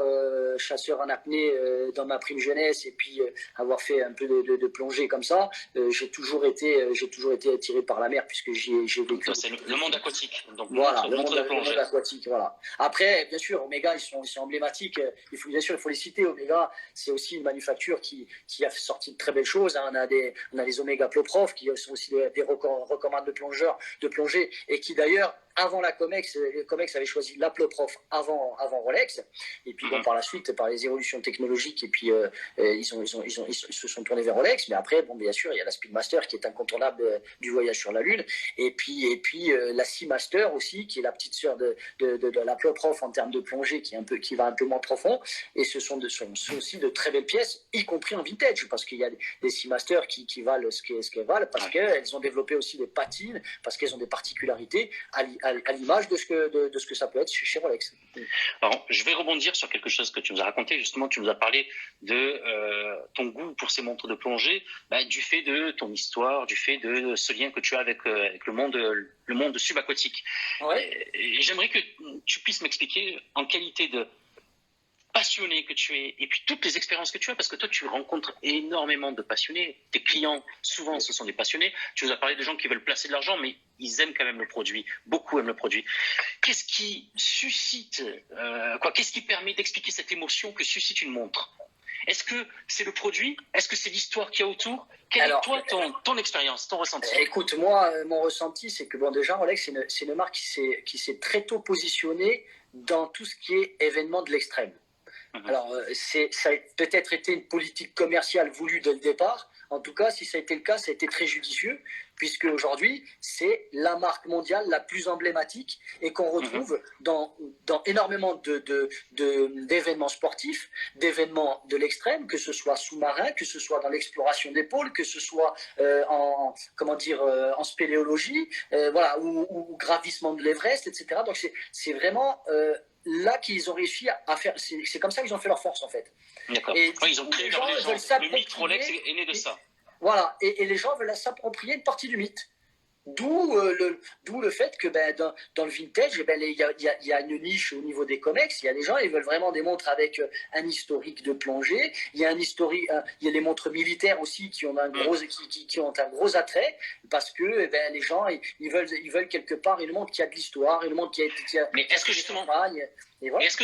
en apnée dans ma prime jeunesse et puis avoir fait un peu de plongée comme ça, j'ai toujours été attiré par la mer puisque j'ai vécu. C'est le monde aquatique. Donc voilà, le monde aquatique. Voilà. Après, bien sûr, Omega, ils sont emblématiques. Il faut les citer. Omega, c'est aussi une manufacture qui a sorti de très belles choses. Hein. On a les Omega Ploprof qui sont aussi des recommandes de plongée et qui d'ailleurs, avant la Comex avait choisi la Ploprof avant Rolex. Et puis par la suite, par les évolutions technologiques, et puis ils se sont tournés vers Rolex. Mais après, bien sûr, il y a la Speedmaster qui est incontournable du voyage sur la Lune. Et puis la Seamaster aussi, qui est la petite sœur de la Ploprof en termes de plongée, qui va un peu moins profond. Et ce sont aussi de très belles pièces, y compris en vintage, parce qu'il y a des Seamaster qui valent ce qu'elles valent, parce qu'elles ont développé aussi des patines, parce qu'elles ont des particularités à l'image de ce que ça peut être chez Rolex. Alors, je vais rebondir sur quelque chose que tu nous as raconté. Justement, tu nous as parlé de ton goût pour ces montres de plongée, du fait de ton histoire, du fait de ce lien que tu as avec le monde subaquatique. Ouais. Et j'aimerais que tu puisses m'expliquer en qualité de passionné que tu es, et puis toutes les expériences que tu as, parce que toi, tu rencontres énormément de passionnés. Tes clients, souvent, ce sont des passionnés. Tu nous as parlé de gens qui veulent placer de l'argent, mais ils aiment quand même le produit. Beaucoup aiment le produit. Qu'est-ce qui suscite, qu'est-ce qui permet d'expliquer cette émotion que suscite une montre? Est-ce que c'est le produit? Est-ce que c'est l'histoire qu'il y a autour? Quelle est toi ton expérience, ton ressenti? Écoute, moi, mon ressenti, c'est que déjà, Rolex, c'est une marque qui s'est très tôt positionnée dans tout ce qui est événement de l'extrême. Alors, ça a peut-être été une politique commerciale voulue dès le départ. En tout cas, si ça a été le cas, ça a été très judicieux, puisque aujourd'hui, c'est la marque mondiale la plus emblématique et qu'on retrouve dans énormément d'événements sportifs, d'événements de l'extrême, que ce soit sous-marin, que ce soit dans l'exploration des pôles, que ce soit en spéléologie, ou gravissement de l'Everest, etc. Donc, c'est vraiment là qu'ils ont réussi à faire. C'est comme ça qu'ils ont fait leur force, en fait. D'accord. Ils ont créé leur légende. Le mythe Rolex est né de ça. Voilà, et les gens veulent s'approprier une partie du mythe. D'où le fait que dans le vintage, il y a une niche au niveau des comex. Il y a des gens, ils veulent vraiment des montres avec un historique de plongée. Il y a il y a les montres militaires aussi qui ont un gros attrait, parce que les gens ils veulent quelque part une montre qui a de l'histoire, une montre qui a. Mais est-ce que justement est-ce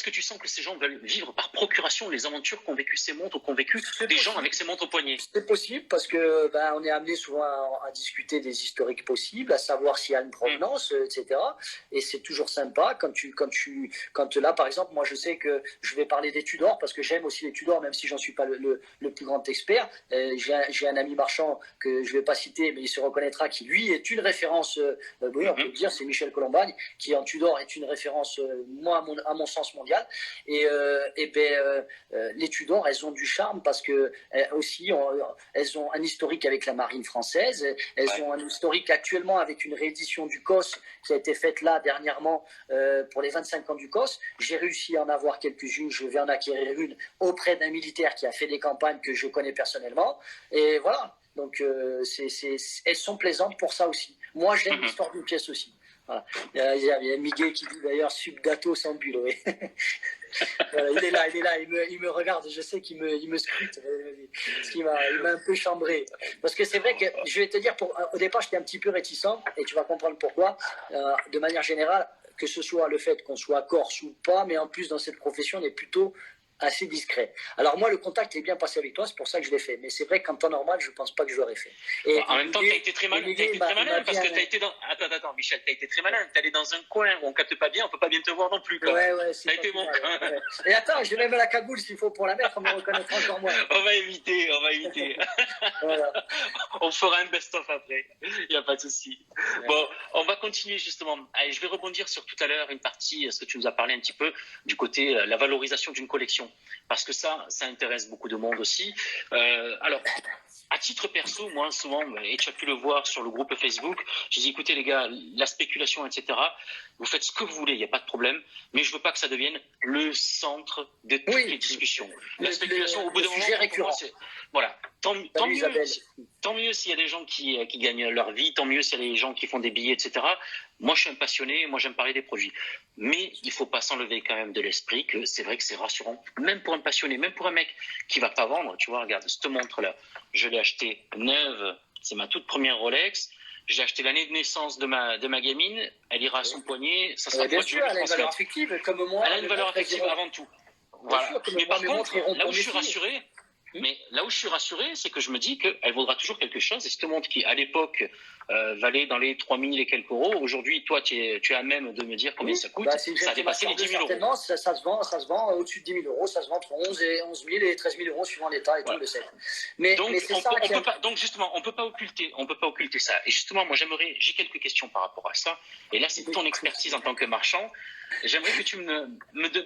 que tu sens que ces gens veulent vivre par procuration les aventures qu'ont vécu ces montres ou qu'ont vécu des gens avec ces montres au poignet? C'est possible parce que on est amené souvent à discuter des historiques possibles, à savoir s'il y a une provenance, etc. Et c'est toujours sympa quand là, par exemple, moi je sais que je vais parler des Tudors parce que j'aime aussi les Tudors, même si j'en suis pas le plus grand expert. J'ai un ami marchand que je vais pas citer, mais il se reconnaîtra, qui lui est une référence. Oui, on peut le dire, c'est Michel Colombagne, qui en Tudor est une référence, à mon sens, mondial. Et les Tudors, elles ont du charme parce que aussi elles ont un historique avec la marine française. Elles ont un historique actuellement avec une réédition du COS qui a été faite là dernièrement pour les 25 ans du COS. J'ai réussi à en avoir quelques-unes. Je vais en acquérir une auprès d'un militaire qui a fait des campagnes que je connais personnellement. Et voilà. Donc elles sont plaisantes pour ça aussi. Moi, j'aime l'histoire d'une pièce aussi. Voilà. Il y a Miguel qui dit d'ailleurs Subdato sans bulle. Oui. Il est là, il me regarde, je sais qu'il me scrute, parce qu'il m'a un peu chambré. Parce que c'est vrai que, je vais te dire, au départ j'étais un petit peu réticent, et tu vas comprendre pourquoi. De manière générale, que ce soit le fait qu'on soit corse ou pas, mais en plus dans cette profession, on est plutôt assez discret. Alors moi, le contact est bien passé avec toi, c'est pour ça que je l'ai fait. Mais c'est vrai qu'en temps normal, je ne pense pas que je l'aurais fait. Et en même temps, tu as été très malin, parce que tu as été dans... Attends, Michel, tu as été très malin. Tu es allé dans un coin où on ne capte pas bien, on ne peut pas bien te voir non plus. Ouais, ça a été bon. Ouais. Et attends, j'ai même la cagoule s'il faut pour la mettre, on me reconnaîtra encore moins. On va éviter. Voilà. On fera un best-of après, il n'y a pas de souci. Ouais. Bon, on va continuer justement. Allez, je vais rebondir sur tout à l'heure une partie, ce que tu nous as parlé un petit peu, du côté la valorisation d'une collection. Parce que ça intéresse beaucoup de monde aussi. Alors, à titre perso, moi, souvent, et tu as pu le voir sur le groupe Facebook, j'ai dit, écoutez les gars, la spéculation, etc., vous faites ce que vous voulez, il n'y a pas de problème, mais je ne veux pas que ça devienne le centre de toutes les discussions. La spéculation, au bout d'un moment, voilà. Tant mieux s'il y a des gens qui gagnent leur vie, tant mieux s'il y a des gens qui font des billets, etc. Moi, je suis un passionné, moi, j'aime parler des produits. Mais il ne faut pas s'enlever quand même de l'esprit que c'est vrai que c'est rassurant, même pour un passionné, même pour un mec qui ne va pas vendre. Tu vois, regarde, cette montre-là, je l'ai achetée neuve, c'est ma toute première Rolex. J'ai acheté l'année de naissance de ma gamine, elle ira à son poignet, ça sera bien sûr, elle a une valeur affective, comme moi. Elle a une valeur affective avant tout. Voilà. Sûr, mais par contre, là où je suis rassuré, c'est que je me dis qu'elle vaudra toujours quelque chose. Et cette montre qui, à l'époque, valait dans les 3 000 et quelques euros, aujourd'hui, toi, tu es à même de me dire combien ça coûte. Ça a dépassé les 10 000 euros. Ça se vend au-dessus de 10 000 euros. Ça se vend entre 11 000 et 13 000 euros suivant l'état et tout le set. Donc, justement, on peut pas occulter ça. Et justement, moi, j'ai quelques questions par rapport à ça. Et là, c'est ton expertise en tant que marchand. J'aimerais que tu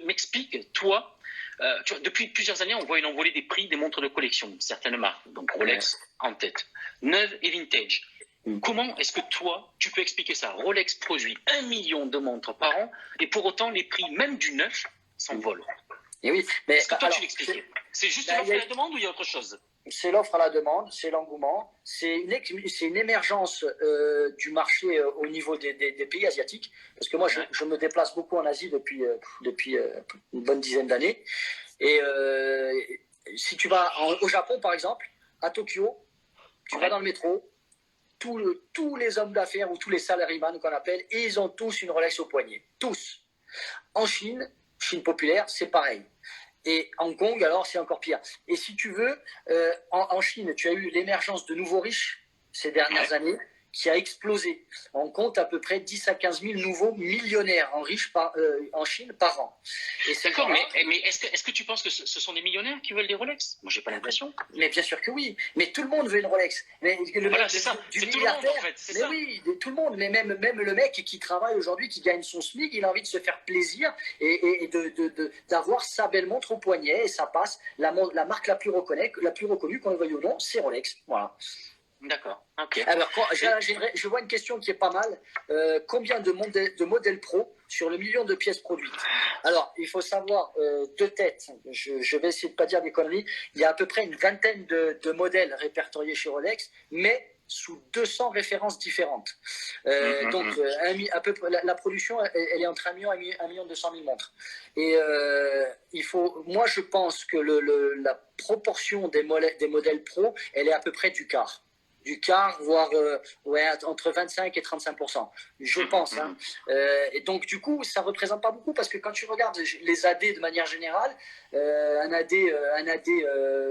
m'expliques, toi, tu vois, depuis plusieurs années, on voit une envolée des prix des montres de collection, certaines marques, donc Rolex en tête, neuve et vintage. Comment est-ce que toi, tu peux expliquer ça? Rolex produit 1 million de montres par an et pour autant, les prix même du neuf s'envolent. Et oui, mais est-ce que toi, tu l'expliques? C'est juste l'offre et la demande ou il y a autre chose? C'est l'offre à la demande, c'est l'engouement, c'est une émergence du marché au niveau des pays asiatiques. Parce que moi, je me déplace beaucoup en Asie depuis une bonne dizaine d'années. Et si tu vas au Japon, par exemple, à Tokyo, tu vas dans le métro, tous les hommes d'affaires ou tous les salaryman qu'on appelle, ils ont tous une Rolex au poignet. Tous. En Chine populaire, c'est pareil. Et Hong Kong, alors, c'est encore pire. Et si tu veux, en Chine, tu as eu l'émergence de nouveaux riches ces dernières années qui a explosé. On compte à peu près 10 à 15 000 nouveaux millionnaires en Chine par an. D'accord, mais est-ce que tu penses que ce sont des millionnaires qui veulent des Rolex? Moi, j'ai pas l'impression. Mais bien sûr que oui. Mais tout le monde veut une Rolex. Mais voilà, c'est ça. C'est tout le monde, en fait. Mais ça. Oui, tout le monde. Mais même le mec qui travaille aujourd'hui, qui gagne son SMIC, il a envie de se faire plaisir et d'avoir sa belle montre au poignet. Et ça passe. La marque la plus reconnue, qu'on le veuille ou non, c'est Rolex. Voilà. D'accord. Okay. Alors, je vois une question qui est pas mal. Combien de modèles pro sur le million de pièces produites? Alors, il faut savoir de tête, je vais essayer de ne pas dire des conneries, il y a à peu près une vingtaine de modèles répertoriés chez Rolex, mais sous 200 références différentes. Donc, à peu près, la production, elle est entre 1 million et 1 million 200 000 montres. Et moi, je pense que la proportion des modèles pro, elle est à peu près du quart, voire entre 25 et 35%, je pense. Hein. Et donc, du coup, ça ne représente pas beaucoup parce que quand tu regardes les AD de manière générale, un AD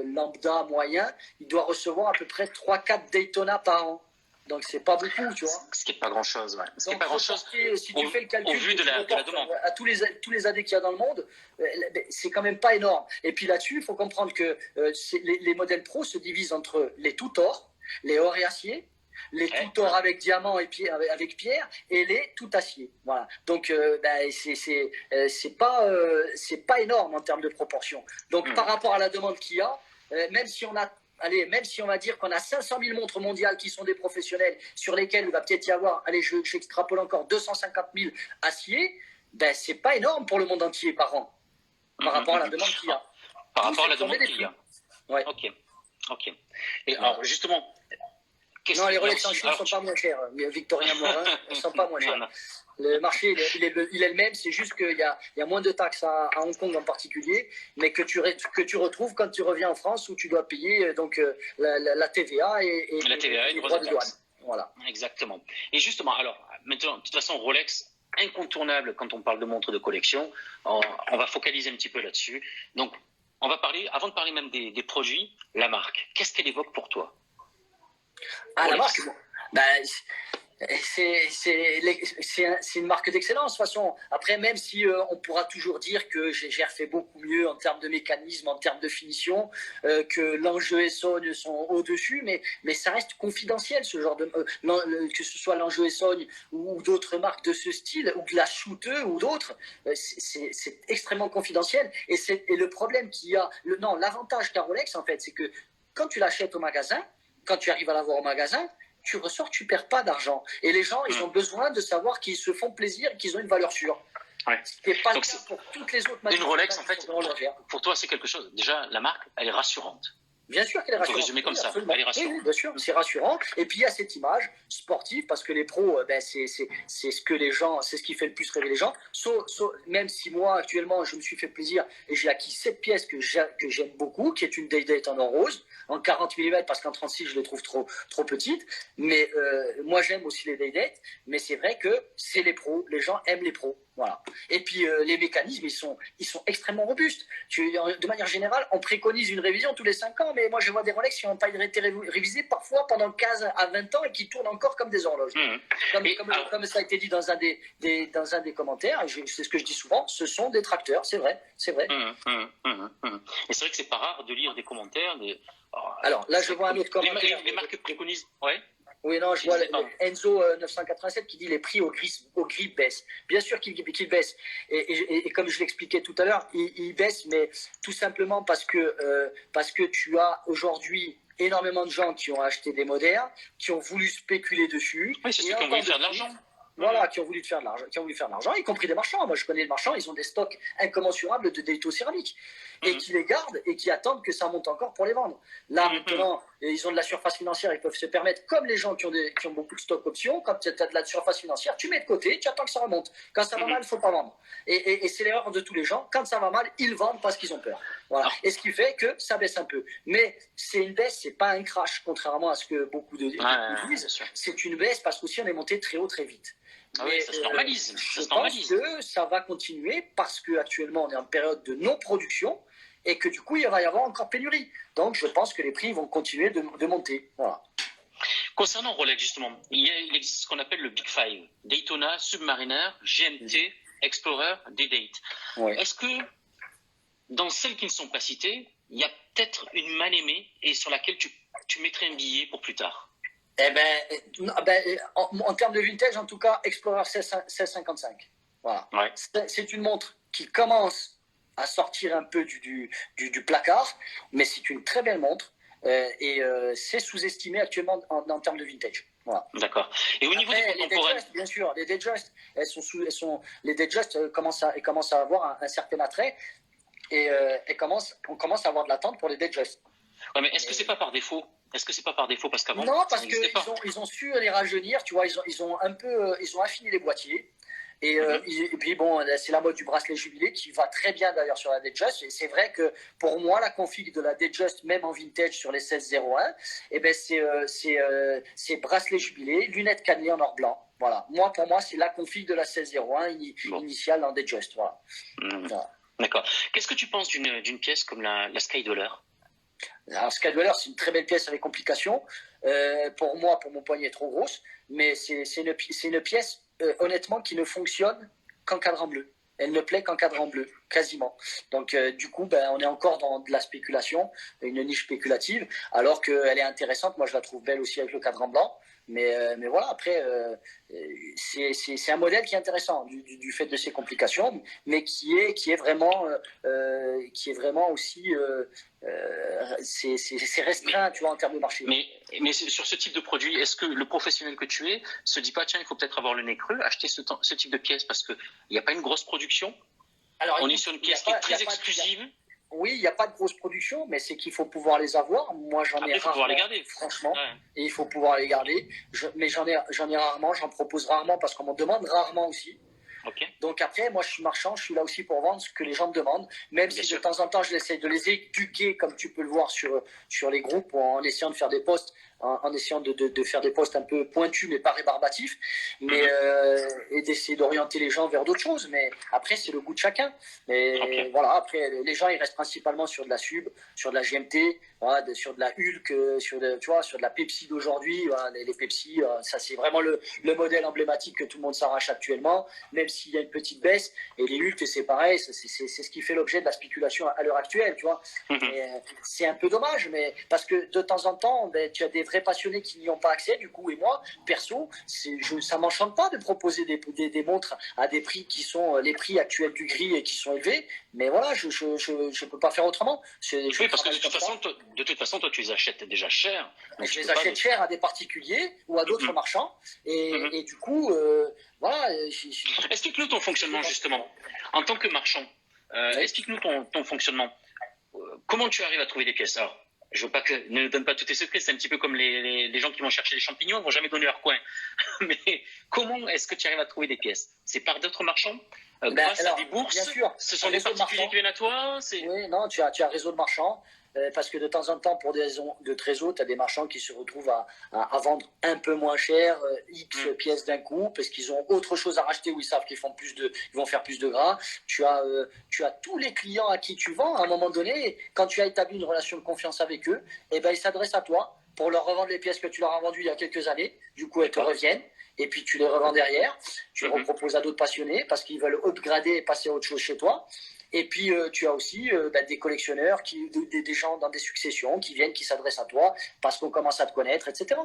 lambda moyen, il doit recevoir à peu près 3-4 Daytona par an. Donc, c'est pas beaucoup, tu vois. Ce qui n'est pas grand-chose, ouais. Ce qui n'est pas grand-chose. Si tu fais le calcul au vu de la demande. À tous les AD qu'il y a dans le monde, c'est quand même pas énorme. Et puis là-dessus, il faut comprendre que les modèles pro se divisent entre les tout or, les or et acier, les tout or avec diamant et avec pierre, et les tout acier. Voilà. Donc c'est pas énorme en termes de proportion. Donc par rapport à la demande qu'il y a, même si on va dire qu'on a 500 000 montres mondiales qui sont des professionnels, sur lesquels il va peut-être y avoir, j'extrapole encore 250 000 aciers, c'est pas énorme pour le monde entier par an, par rapport à la demande qu'il y a. Par rapport à la demande qu'il y a. Ouais. Ok. Et alors justement, non, les Rolex en Chine ne sont pas moins chers. Victorien Morin ne sont pas moins chers. Le marché, il est le même. C'est juste qu'il y a moins de taxes à Hong Kong en particulier, mais que tu retrouves quand tu reviens en France où tu dois payer donc la TVA et les droits de douane. Voilà. Exactement. Et justement, alors maintenant, de toute façon, Rolex, incontournable quand on parle de montres de collection. On va focaliser un petit peu là-dessus. Donc, on va parler, avant de parler même des produits, la marque. Qu'est-ce qu'elle évoque pour toi? La marque, bah, c'est une marque d'excellence de toute façon. Après, même si on pourra toujours dire que j'ai refait beaucoup mieux en termes de mécanisme, en termes de finition, que l'enjeu et Sogne sont au-dessus, mais ça reste confidentiel, ce genre de que ce soit l'enjeu et Sogne ou d'autres marques de ce style, ou de la Shooter ou d'autres, c'est extrêmement confidentiel. Et le problème qu'il y a, l'avantage qu'a Rolex en fait, c'est que quand tu l'achètes au magasin, quand tu arrives à l'avoir au magasin, tu ressors, tu perds pas d'argent. Et les gens, ils ont besoin de savoir qu'ils se font plaisir et qu'ils ont une valeur sûre. Ouais. Ce qui n'est pas le cas pour toutes les autres marques. Une Rolex, en fait, pour toi, c'est quelque chose. Déjà, la marque, elle est rassurante. Bien sûr qu'elle est rassurante. Il faut résumer comme ça. Elle est rassurante. Oui, bien sûr, c'est rassurant. Et puis il y a cette image sportive, parce que les pros, c'est ce que les gens, c'est ce qui fait le plus rêver les gens. Même si moi, actuellement, je me suis fait plaisir et j'ai acquis cette pièce que j'aime beaucoup, qui est une Day-Date en or rose, en 40 mm, parce qu'en 36, je les trouve trop petite. Mais moi, j'aime aussi les Day-Date. Mais c'est vrai que c'est les pros. Les gens aiment les pros. Voilà. Et puis les mécanismes, ils sont extrêmement robustes. De manière générale, on préconise une révision tous les 5 ans, mais moi je vois des Rolex qui n'ont pas été révisés parfois pendant 15 à 20 ans et qui tournent encore comme des horloges. Comme ça a été dit dans un des commentaires, c'est ce que je dis souvent, ce sont des tracteurs, c'est vrai. Et c'est vrai que c'est pas rare de lire des commentaires. Alors là, je vois un autre commentaire. Les marques préconisent, ouais. Oui, non, je vois Enzo 987 qui dit les prix au gris baissent. Bien sûr qu'ils baissent. Et comme je l'expliquais tout à l'heure, ils baissent, mais tout simplement parce que tu as aujourd'hui énormément de gens qui ont acheté des modernes, qui ont voulu spéculer dessus. Oui, c'est ceux qui ont voulu faire de l'argent. Voilà, qui ont voulu faire de l'argent, y compris des marchands. Moi, je connais des marchands, ils ont des stocks incommensurables de Daito céramique et qui les gardent et qui attendent que ça monte encore pour les vendre. Là, maintenant, ils ont de la surface financière, ils peuvent se permettre, comme les gens qui ont beaucoup de stock options, quand tu as de la surface financière, tu mets de côté, tu attends que ça remonte. Quand ça va mal, il ne faut pas vendre. Et c'est l'erreur de tous les gens. Quand ça va mal, ils vendent parce qu'ils ont peur. Voilà. Et ce qui fait que ça baisse un peu. Mais c'est une baisse, c'est pas un crash, contrairement à ce que beaucoup disent. C'est une baisse parce qu'aussi on est monté très haut, très vite. Oui, ça se normalise. Je pense que ça va continuer parce qu'actuellement, on est en période de non-production et que du coup, il va y avoir encore pénurie. Donc, je pense que les prix vont continuer de monter. Voilà. Concernant Rolex, justement, il existe ce qu'on appelle le Big Five. Daytona, Submariner, GMT, Explorer, Day-Date. Ouais. Est-ce que dans celles qui ne sont pas citées, il y a peut-être une mal aimée et sur laquelle tu mettrais un billet pour plus tard? En termes de vintage, en tout cas, Explorer 1655. Voilà. Ouais. C'est une montre qui commence à sortir un peu du placard, mais c'est une très belle montre et c'est sous-estimé actuellement en termes de vintage. Voilà. D'accord. Et au niveau des contemporains, bien sûr, les Datejust, les Datejust commencent à avoir un certain attrait et on commence à avoir de l'attente pour les Datejust. Ouais, mais est-ce que c'est pas par défaut? Est-ce que c'est pas par défaut parce qu'avant non, parce qu'ils ont su les rajeunir, tu vois, ils ont affiné les boîtiers. Et puis bon, c'est la mode du bracelet jubilé qui va très bien d'ailleurs sur la Datejust. Et c'est vrai que pour moi, la config de la Datejust, même en vintage sur les 1601, c'est bracelet jubilé, lunettes cannelées en or blanc. Voilà. Pour moi, c'est la config de la 1601 initiale en Datejust. Voilà. Voilà. D'accord. Qu'est-ce que tu penses d'une pièce comme la Skydweller? Alors, Skydweller, c'est une très belle pièce avec complications. Pour moi, pour mon poignet, trop grosse. Mais c'est une pièce, honnêtement, qui ne fonctionne qu'en cadran bleu. Elle ne plaît qu'en cadran bleu, quasiment. Donc, du coup, on est encore dans de la spéculation, une niche spéculative, alors qu'elle est intéressante. Moi, je la trouve belle aussi avec le cadran blanc. Mais voilà, après, c'est un modèle qui est intéressant du fait de ses complications, mais qui est vraiment aussi c'est restreint, tu vois, en termes de marché. Mais sur ce type de produit, est-ce que le professionnel que tu es se dit pas, tiens, il faut peut-être avoir le nez creux, acheter ce type de pièce parce qu'il n'y a pas une grosse production? Alors, on est sur une pièce qui est très exclusive. Oui, il n'y a pas de grosse production, mais c'est qu'il faut pouvoir les avoir. Moi, j'en ai rarement. Il faut pouvoir les garder. Franchement, ouais. Et il faut pouvoir les garder. Mais j'en ai rarement, j'en propose rarement parce qu'on m'en demande rarement aussi. Okay. Donc après, moi, je suis marchand, je suis là aussi pour vendre ce que les gens me demandent. Même si de temps en temps, j'essaie de les éduquer, comme tu peux le voir sur les groupes, en essayant de faire des posts en essayant de faire des posts un peu pointus, mais pas rébarbatifs, mais, et d'essayer d'orienter les gens vers d'autres choses. Mais après, c'est le goût de chacun. Mais voilà, après, les gens, ils restent principalement sur de la sub, sur de la GMT, voilà, sur de la Hulk, sur de la Pepsi d'aujourd'hui. Voilà, les Pepsi, ça, c'est vraiment le modèle emblématique que tout le monde s'arrache actuellement, même s'il y a une petite baisse. Et les Hulk, c'est pareil, c'est ce qui fait l'objet de la spéculation à l'heure actuelle, tu vois. C'est un peu dommage, mais parce que de temps en temps, ben, tu as des vrais passionnés qui n'y ont pas accès, du coup, et moi, perso, ça m'enchante pas de proposer des montres à des prix qui sont les prix actuels du gris et qui sont élevés, mais voilà, je peux pas faire autrement. Oui, parce que de toute façon, toi, tu les achètes déjà cher. Je les achète cher à des particuliers ou à d'autres marchands, et du coup, voilà. Explique-nous ton fonctionnement, justement. En tant que marchand, explique-nous ton fonctionnement. Comment tu arrives à trouver des pièces? Alors, je veux pas ne donne pas tous tes secrets, c'est un petit peu comme les gens qui vont chercher les champignons, ils vont jamais donner leur coin. Mais comment est-ce que tu arrives à trouver des pièces? C'est par d'autres marchands? Grâce à des bourses? Bien sûr, ce sont des particuliers qui viennent à toi? Oui, non, tu as un réseau de marchands. Parce que de temps en temps, pour des raisons de trésor, tu as des marchands qui se retrouvent à vendre un peu moins cher, X pièces d'un coup, parce qu'ils ont autre chose à racheter où ils savent qu'ils vont faire plus de gras. Tu as tous les clients à qui tu vends, à un moment donné, quand tu as établi une relation de confiance avec eux, eh ben, ils s'adressent à toi pour leur revendre les pièces que tu leur as vendues il y a quelques années. Du coup, elles te reviennent. Et puis tu les revends derrière. Tu les reproposes à d'autres passionnés parce qu'ils veulent upgrader et passer à autre chose chez toi. Et puis, tu as aussi des collectionneurs, des gens dans des successions qui viennent, qui s'adressent à toi parce qu'on commence à te connaître, etc.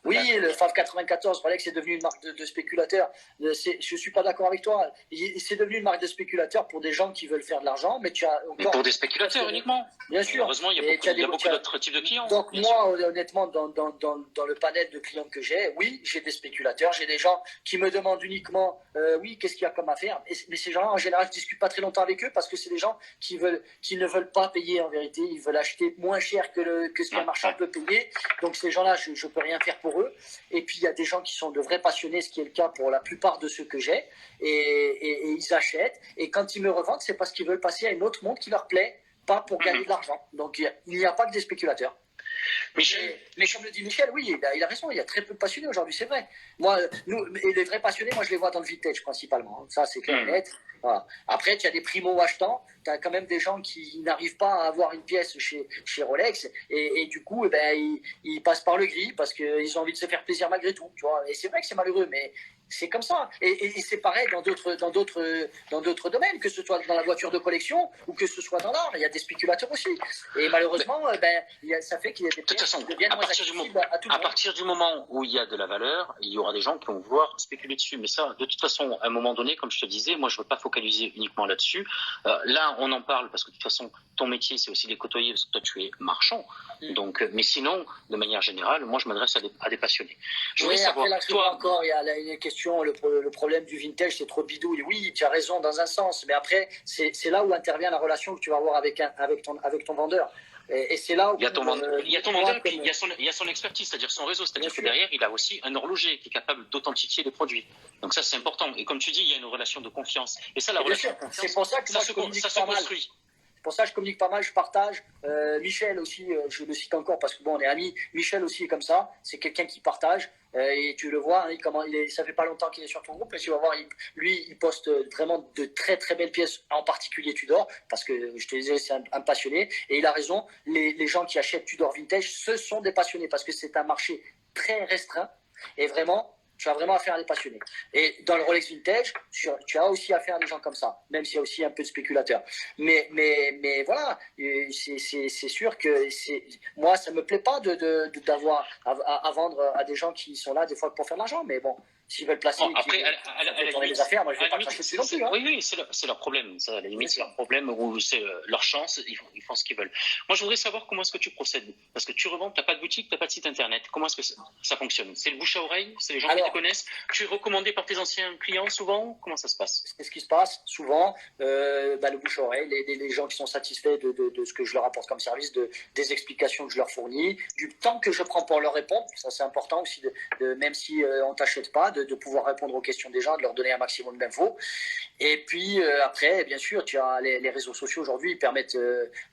Oui, le FAV 94, Rolex est devenu une marque de spéculateur. Je ne suis pas d'accord avec toi. C'est devenu une marque de spéculateur pour des gens qui veulent faire de l'argent, mais tu as encore... Pour des spéculateurs uniquement. Bien sûr. Heureusement, il y a beaucoup d'autres types de clients. Donc moi, honnêtement, dans le panel de clients que j'ai, oui, j'ai des spéculateurs, j'ai des gens qui me demandent uniquement, oui, qu'est-ce qu'il y a comme affaire. Mais ces gens-là, en général, je ne discute pas très longtemps avec eux parce que c'est des gens qui ne veulent pas payer en vérité. Ils veulent acheter moins cher que ce qu'un marchand peut payer. Donc ces gens-là, je ne peux rien faire pour eux. Et puis il y a des gens qui sont de vrais passionnés, ce qui est le cas pour la plupart de ceux que j'ai, et ils achètent, et quand ils me revendent, c'est parce qu'ils veulent passer à une autre montre qui leur plaît, pas pour gagner de l'argent. Donc il n'y a pas que des spéculateurs. Michel. Mais comme le dit Michel, oui, il a raison, il y a très peu de passionnés aujourd'hui, c'est vrai. Moi, et les vrais passionnés, moi je les vois dans le vintage principalement, ça c'est clair et net. Voilà. Après, tu as des primo-achetants, tu as quand même des gens qui n'arrivent pas à avoir une pièce chez Rolex, et du coup, ils passent par le gris parce qu'ils ont envie de se faire plaisir malgré tout. Tu vois. Et c'est vrai que c'est malheureux, mais c'est comme ça. Et c'est pareil dans d'autres domaines, que ce soit dans la voiture de collection ou que ce soit dans l'art. Il y a des spéculateurs aussi. Et malheureusement, ça fait qu'il y a des pièces qui deviennent moins accessibles à tout le monde. À partir du moment où il y a de la valeur, il y aura des gens qui vont vouloir spéculer dessus. Mais ça, de toute façon, à un moment donné, comme je te disais, moi, je ne veux pas focaliser uniquement là-dessus. Là, on en parle parce que de toute façon, ton métier, c'est aussi les côtoyer parce que toi, tu es marchand. Donc, mais sinon, de manière générale, moi, je m'adresse à des passionnés. Je voulais savoir, après, là, toi... encore, il y a une question. Le problème du vintage, c'est trop bidouille. Oui, tu as raison dans un sens, mais après, c'est là où intervient la relation que tu vas avoir avec ton vendeur. Et c'est là où il y a ton vendeur, et puis il y a son expertise, c'est-à-dire son réseau. C'est-à-dire que derrière, il a aussi un horloger qui est capable d'authentifier les produits. Donc ça, c'est important. Et comme tu dis, il y a une relation de confiance. Et ça, la relation de confiance, c'est pour ça que ça se construit. C'est pour ça que je communique pas mal, je partage. Michel aussi, je le cite encore parce que bon, on est amis. Michel aussi est comme ça. C'est quelqu'un qui partage. Et tu le vois, hein, ça fait pas longtemps qu'il est sur ton groupe, mais tu vas voir, il poste vraiment de très très belles pièces, en particulier Tudor, parce que je te disais, c'est un passionné. Et il a raison, les gens qui achètent Tudor Vintage, ce sont des passionnés, parce que c'est un marché très restreint. Et vraiment, tu as vraiment affaire à des passionnés. Et dans le Rolex Vintage, tu as aussi affaire à des gens comme ça, même s'il y a aussi un peu de spéculateurs. Mais voilà, c'est sûr que moi, ça ne me plaît pas d'avoir à vendre à des gens qui sont là des fois pour faire de l'argent. Mais bon, s'ils veulent placer les affaires, moi je ne vais pas cracher dessus non plus. Hein. Oui, c'est leur problème. Ça, à la limite, c'est leur problème ou c'est leur chance. Ils font ce qu'ils veulent. Moi, je voudrais savoir comment est-ce que tu procèdes. Parce que tu revends, tu n'as pas de boutique, tu n'as pas de site internet. Comment est-ce que ça fonctionne? C'est le bouche à oreille? C'est les gens qui te connaissent? Tu es recommandé par tes anciens clients souvent? Comment ça se passe? C'est ce qui se passe souvent. Le bouche à oreille, les gens qui sont satisfaits de ce que je leur apporte comme service, des explications que je leur fournis, du temps que je prends pour leur répondre. Ça, c'est important aussi, même si on ne t'achète pas, de pouvoir répondre aux questions des gens, de leur donner un maximum d'infos. Et puis après, bien sûr, tu as les réseaux sociaux aujourd'hui, ils permettent.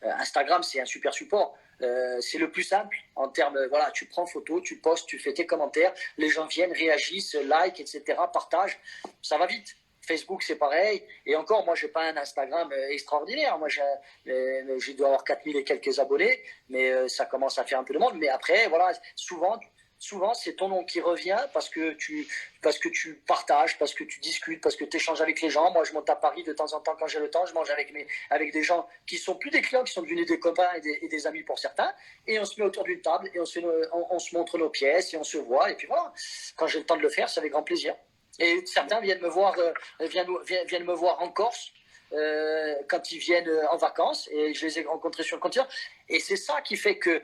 Instagram, c'est un super support. C'est le plus simple en termes, voilà, tu prends photo, tu postes, tu fais tes commentaires, les gens viennent, réagissent, like, etc., partagent, ça va vite. Facebook, c'est pareil. Et encore, moi, je n'ai pas un Instagram extraordinaire. Moi, je dois avoir 4000 et quelques abonnés, mais ça commence à faire un peu de monde. Mais après, voilà, souvent c'est ton nom qui revient parce que tu partages, parce que tu discutes, parce que tu échanges avec les gens. Moi, je monte à Paris de temps en temps quand j'ai le temps. Je mange avec des gens qui sont plus des clients, qui sont devenus des copains et des amis pour certains. Et on se met autour d'une table et on se montre nos pièces et on se voit. Et puis voilà, quand j'ai le temps de le faire, c'est avec grand plaisir. Et certains viennent me voir en Corse quand ils viennent en vacances, et je les ai rencontrés sur le continent. Et c'est ça qui fait que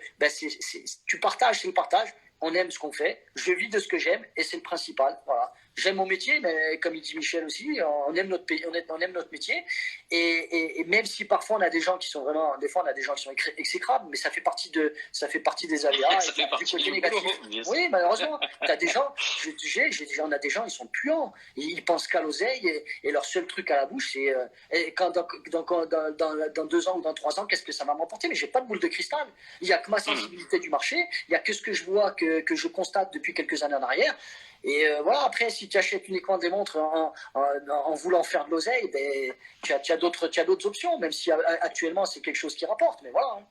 tu partages, c'est le partage. On aime ce qu'on fait, je vis de ce que j'aime et c'est le principal. Voilà. J'aime mon métier, mais comme il dit Michel aussi, on aime notre pays, on aime notre métier. Et même si parfois on a des gens qui sont vraiment, des fois on a des gens qui sont exécrables, mais ça fait partie des aléas. Ça fait partie du négatif. Oui, malheureusement, t'as des gens, on a des gens, ils sont puants, ils pensent qu'à l'oseille et leur seul truc à la bouche, c'est dans 2 ans ou dans 3 ans, qu'est-ce que ça va m'emporter? Mais j'ai pas de boule de cristal. Il y a que ma sensibilité du marché, il y a que ce que je vois, que je constate depuis quelques années en arrière. Et voilà, après, si tu achètes uniquement des montres en voulant faire de l'oseille, ben, tu as d'autres options, même si actuellement c'est quelque chose qui rapporte. Mais voilà.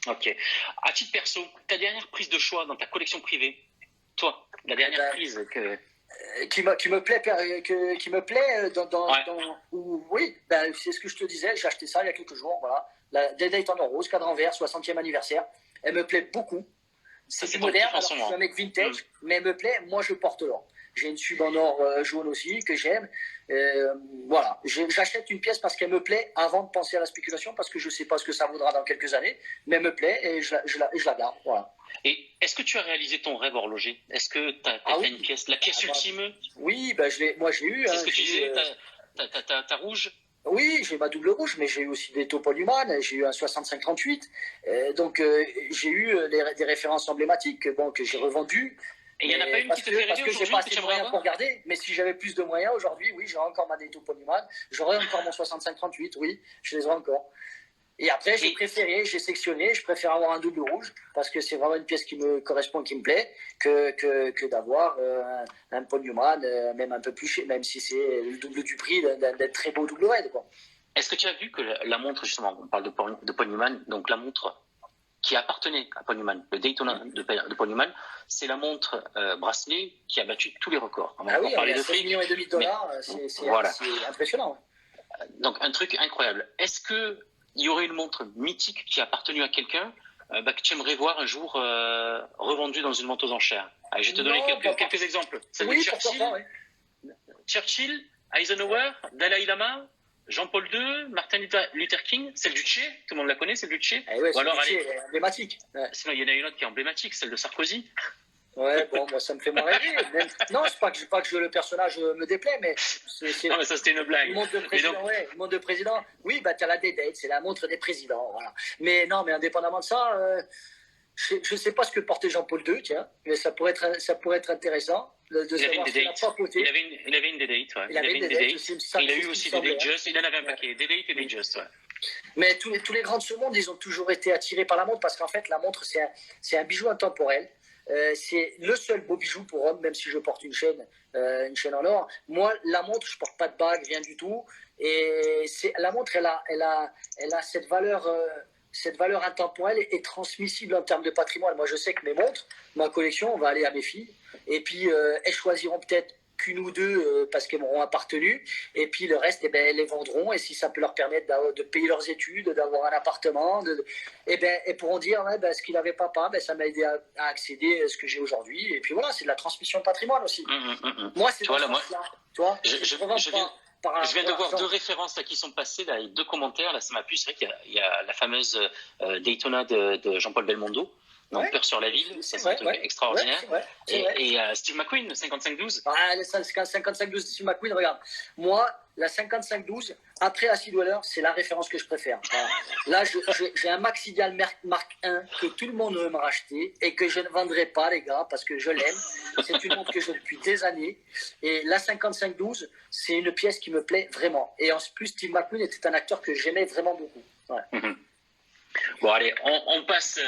Ok. À titre perso, ta dernière prise de choix dans ta collection privée, toi, la dernière prise qui me plaît oui, ben, c'est ce que je te disais, j'ai acheté ça il y a quelques jours, voilà, la Daytona rose, cadran vert, 60e anniversaire, elle me plaît beaucoup. C'est du moderne, alors je suis un mec vintage, mais elle me plaît, moi je porte l'or. J'ai une sub en or jaune aussi, que j'aime. Voilà, j'achète une pièce parce qu'elle me plaît avant de penser à la spéculation, parce que je ne sais pas ce que ça vaudra dans quelques années, mais elle me plaît et je la garde. Voilà. Et est-ce que tu as réalisé ton rêve horloger? Est-ce que tu as une pièce, la pièce ultime? Oui, ben moi j'ai eu. C'est ce que tu disais, ta rouge? Oui, j'ai ma double rouge, mais j'ai eu aussi des Topol Human, j'ai eu un 6538. Donc j'ai eu des références emblématiques que j'ai revendues. Et il n'y en a pas une qui te fait rêver aujourd'hui? Parce que j'ai pas assez de moyens pour garder. Mais si j'avais plus de moyens aujourd'hui, oui, j'aurais encore ma Topol Human. J'aurais encore mon 6538, oui, je les aurais encore. Et après, j'ai sectionné, je préfère avoir un double rouge parce que c'est vraiment une pièce qui me correspond, qui me plaît, que d'avoir un Paul Newman, même un peu plus cher, même si c'est le double du prix d'un très beau double red, quoi. Est-ce que tu as vu que la montre, justement, on parle de Paul Newman, donc la montre qui appartenait à Paul Newman, le Daytona de Paul Newman, c'est la montre bracelet qui a battu tous les records. On va oui, parler de prix. 7,5 millions de dollars, c'est impressionnant. Donc un truc incroyable. Est-ce que il y aurait une montre mythique qui a appartenu à quelqu'un que tu aimerais voir un jour revendue dans une vente aux enchères? Allez, je vais te donner quelques exemples. Celle de Churchill, Eisenhower, Dalai Lama, Jean-Paul II, Martin Luther King, celle du Che, tout le monde la connaît, celle du Che. Ou alors, elle est emblématique. Sinon, il y en a une autre qui est emblématique, celle de Sarkozy. Ouais, bon, moi, ça me fait moins rêver. Non, c'est pas que le personnage me déplaît, mais non, mais ça, c'était une blague. Une montre de président, une montre de président. Oui, bah, t'as la D-Date, c'est la montre des présidents, voilà. Mais non, mais indépendamment de ça, je sais pas ce que portait Jean-Paul II, tiens, mais ça pourrait être intéressant de savoir s'il a pas coté. Il avait une D-Date, ouais. Il avait une D-Date. Il a eu aussi des Datejust, il en avait un paquet. D-Date et Datejust, ouais. Mais tous les grands de ce monde, ils ont toujours été attirés par la montre, parce qu'en fait, la montre, c'est un bijou intemporel. C'est le seul beau bijou pour homme, même si je porte une chaîne en or. Moi, la montre, je porte pas de bague, rien du tout. Et la montre, elle a cette valeur intemporelle et transmissible en termes de patrimoine. Moi, je sais que mes montres, ma collection, on va aller à mes filles. Et puis, elles choisiront peut-être qu'une ou deux parce qu'elles m'auront appartenu, et puis le reste, elles les vendront, et si ça peut leur permettre de payer leurs études, d'avoir un appartement, elles pourront dire ce qu'il n'avait papa, ça m'a aidé à accéder à ce que j'ai aujourd'hui, et puis voilà, c'est de la transmission de patrimoine aussi. Moi, c'est dans ce sens-là. Je viens de voir 2 références là, qui sont passées, là, et 2 commentaires, là, ça m'a plu. C'est vrai qu'il y a la fameuse Daytona de Jean-Paul Belmondo, donc Peur sur la ville, c'est un truc extraordinaire. Et Steve McQueen, le 5512. Ah, le 5512 de Steve McQueen, regarde. Moi, la 5512, après Acid Dweller, c'est la référence que je préfère. Là, j'ai un Maxidial Mark 1 que tout le monde veut me racheter et que je ne vendrai pas, les gars, parce que je l'aime. C'est une montre que j'ai depuis des années. Et la 5512, c'est une pièce qui me plaît vraiment. Et en plus, Steve McQueen était un acteur que j'aimais vraiment beaucoup. Ouais. Bon, allez, on passe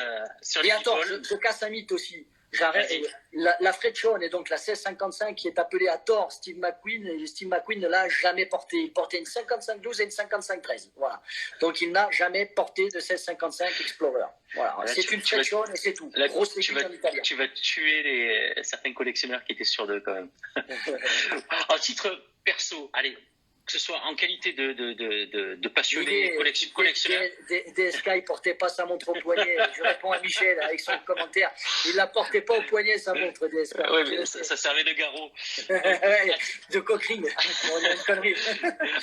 sur les Et attends, people. je casse un mythe aussi. J'arrête. La Fredshone est donc la 1655 qui est appelée à tort Steve McQueen, et Steve McQueen ne l'a jamais portée. Il portait une 5512 et une 5513. Voilà. Donc il n'a jamais porté de 1655 Explorer. Voilà. C'est une Fredshone et c'est tout. Là, Grosse équipe en italien. Tu vas tuer certains collectionneurs qui étaient sûrs d'eux quand même. En titre perso, allez, que ce soit en qualité de passionné, collectionneur. DSK, il portait pas sa montre au poignet. Je réponds à Michel avec son commentaire. Il la portait pas au poignet, sa montre, DSK. Oui, mais ça servait de garrot. De coquerine.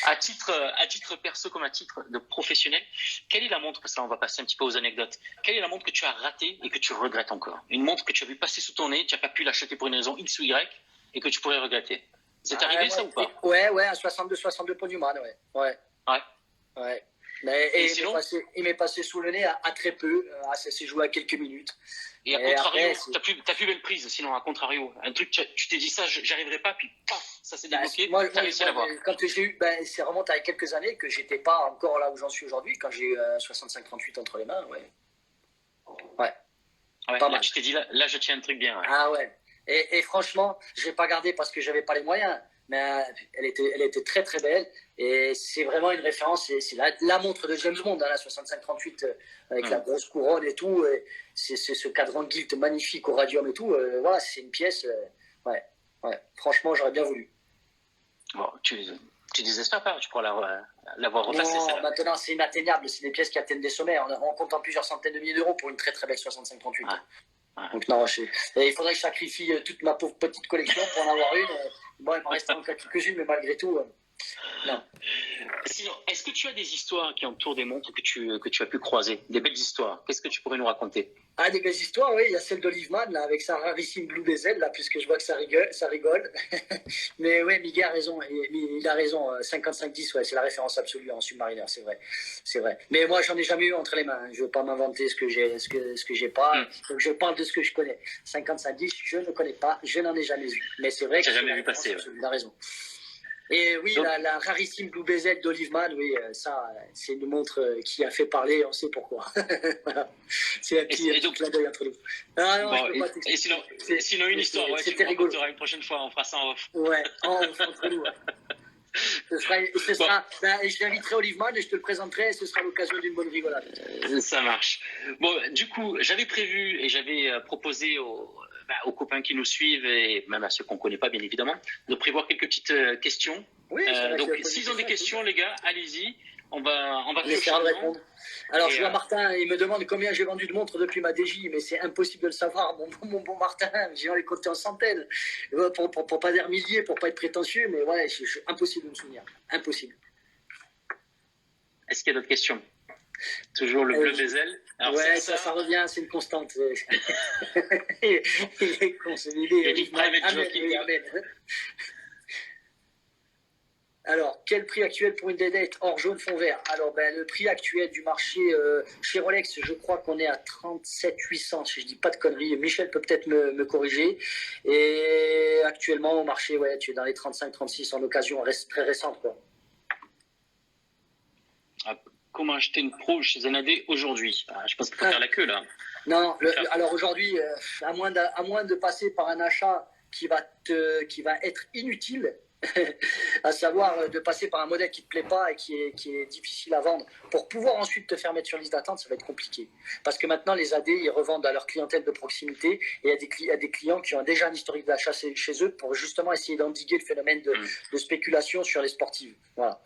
À titre perso comme à titre de professionnel, quelle est la montre, parce que là on va passer un petit peu aux anecdotes, quelle est la montre que tu as ratée et que tu regrettes encore? Une montre que tu as vu passer sous ton nez, tu n'as pas pu l'acheter pour une raison X ou Y et que tu pourrais regretter. C'est arrivé ça ou pas? Ouais, un 62 pour Newman, ouais. Mais, et sinon, il m'est passé sous le nez à très peu, ça s'est joué à quelques minutes. Et à contrario, t'as plus belle prise, sinon à contrario, un truc, tu t'es dit ça, j'y arriverai pas, puis paf, ça s'est débloqué, t'as réussi à l'avoir. Quand j'ai eu, ça remonte à quelques années que j'étais pas encore là où j'en suis aujourd'hui, quand j'ai eu 65-38 entre les mains, ouais. Pas mal. Tu t'es dit là, je tiens un truc bien. Ouais. Ah ouais. Et franchement, je l'ai pas gardée parce que j'avais pas les moyens, mais elle était très très belle et c'est vraiment une référence. C'est la montre de James Bond, la 65-38 avec la grosse couronne et tout. Et c'est ce cadran Gilt magnifique au radium et tout. Voilà, c'est une pièce. Ouais. Franchement, j'aurais bien voulu. Bon, tu désespères pas, tu pourras l'avoir repassée. Non, maintenant c'est inatteignable. C'est des pièces qui atteignent des sommets. On compte en plusieurs centaines de milliers d'euros pour une très très belle 65-38. Donc non, il faudrait que je sacrifie toute ma pauvre petite collection pour en avoir une. Bon, il m'en reste encore quelques-unes, mais malgré tout, non. Sinon, est-ce que tu as des histoires qui entourent des montres que tu as pu croiser? Des belles histoires? Qu'est-ce que tu pourrais nous raconter? Ah, des belles histoires, oui. Il y a celle d'Oliveman, là, avec sa rarissime Blue Bezel, là, puisque je vois que ça rigole. Mais oui, Miguel a raison. Il a raison. 55-10, ouais, c'est la référence absolue en Submariner, c'est vrai. Mais moi, j'en ai jamais eu entre les mains. Je ne veux pas m'inventer ce que j'ai pas. Donc, je parle de ce que je connais. 55-10, je ne connais pas. Je n'en ai jamais eu. Mais c'est vrai que j'ai jamais vu passer. Il a raison. Et oui, donc, la rarissime Blue Bezel d'Oliveman, oui, ça, c'est une montre qui a fait parler, on sait pourquoi. Voilà. C'est un petit clin d'œil entre nous. Ah non, je peux pas t'expliquer. Sinon, une histoire, c'était rigolo. Une prochaine fois, on fera ça en off. Ouais, en off entre nous. Je t'inviterai Oliveman et je te le présenterai et ce sera l'occasion d'une bonne rigolade. Ça marche. Bon, du coup, j'avais prévu et j'avais proposé aux copains qui nous suivent et même à ceux qu'on ne connaît pas, bien évidemment, de prévoir quelques petites questions. Oui, donc, s'ils ont des questions, les gars, allez-y. On va essayer de répondre. Alors, je vois Martin, il me demande combien j'ai vendu de montres depuis ma DJ, mais c'est impossible de le savoir. Mon bon Martin, j'ai les compter en centaines. Pour pas dire milliers, pour pas être prétentieux, mais ouais, c'est impossible de me souvenir. Impossible. Est-ce qu'il y a d'autres questions? Toujours le bleu Bezel. Alors, ouais, ça revient, c'est une constante. Il est consolidé. Amen. Alors, quel prix actuel pour une Deadhead hors jaune fond vert? Alors, le prix actuel du marché chez Rolex, je crois qu'on est à 37 800, si je dis pas de conneries. Michel peut peut-être me corriger. Et actuellement, au marché, ouais, tu es dans les 35-36 en occasion très récente, quoi. Comment acheter une Pro chez Zanadé aujourd'hui? Je pense qu'il faut faire la queue, là. Non, alors aujourd'hui, à moins de passer par un achat qui va être inutile, à savoir de passer par un modèle qui ne te plaît pas et qui est difficile à vendre, pour pouvoir ensuite te faire mettre sur liste d'attente, ça va être compliqué. Parce que maintenant, les AD, ils revendent à leur clientèle de proximité et à des clients qui ont déjà un historique d'achat chez eux pour justement essayer d'endiguer le phénomène de spéculation sur les sportives. Voilà.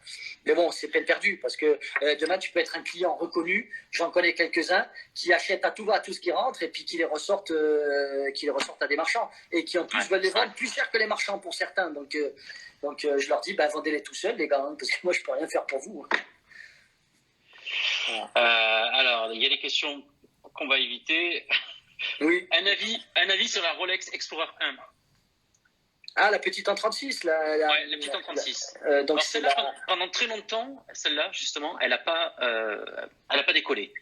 Mais bon, c'est peine perdue parce que demain, tu peux être un client reconnu, j'en connais quelques-uns, qui achètent à tout va tout ce qui rentre et puis qui les ressortent à des marchands et qui en plus veulent les vendre plus cher que les marchands pour certains. Donc je leur dis, vendez-les tout seuls, les gars, hein, parce que moi, je peux rien faire pour vous. Voilà. Alors, il y a des questions qu'on va éviter. Oui. Un avis sur la Rolex Explorer 1. Ah, la petite en 36, ouais, la petite en 36. Donc celle-là, pendant très longtemps, celle-là, justement, elle n'a pas décollé.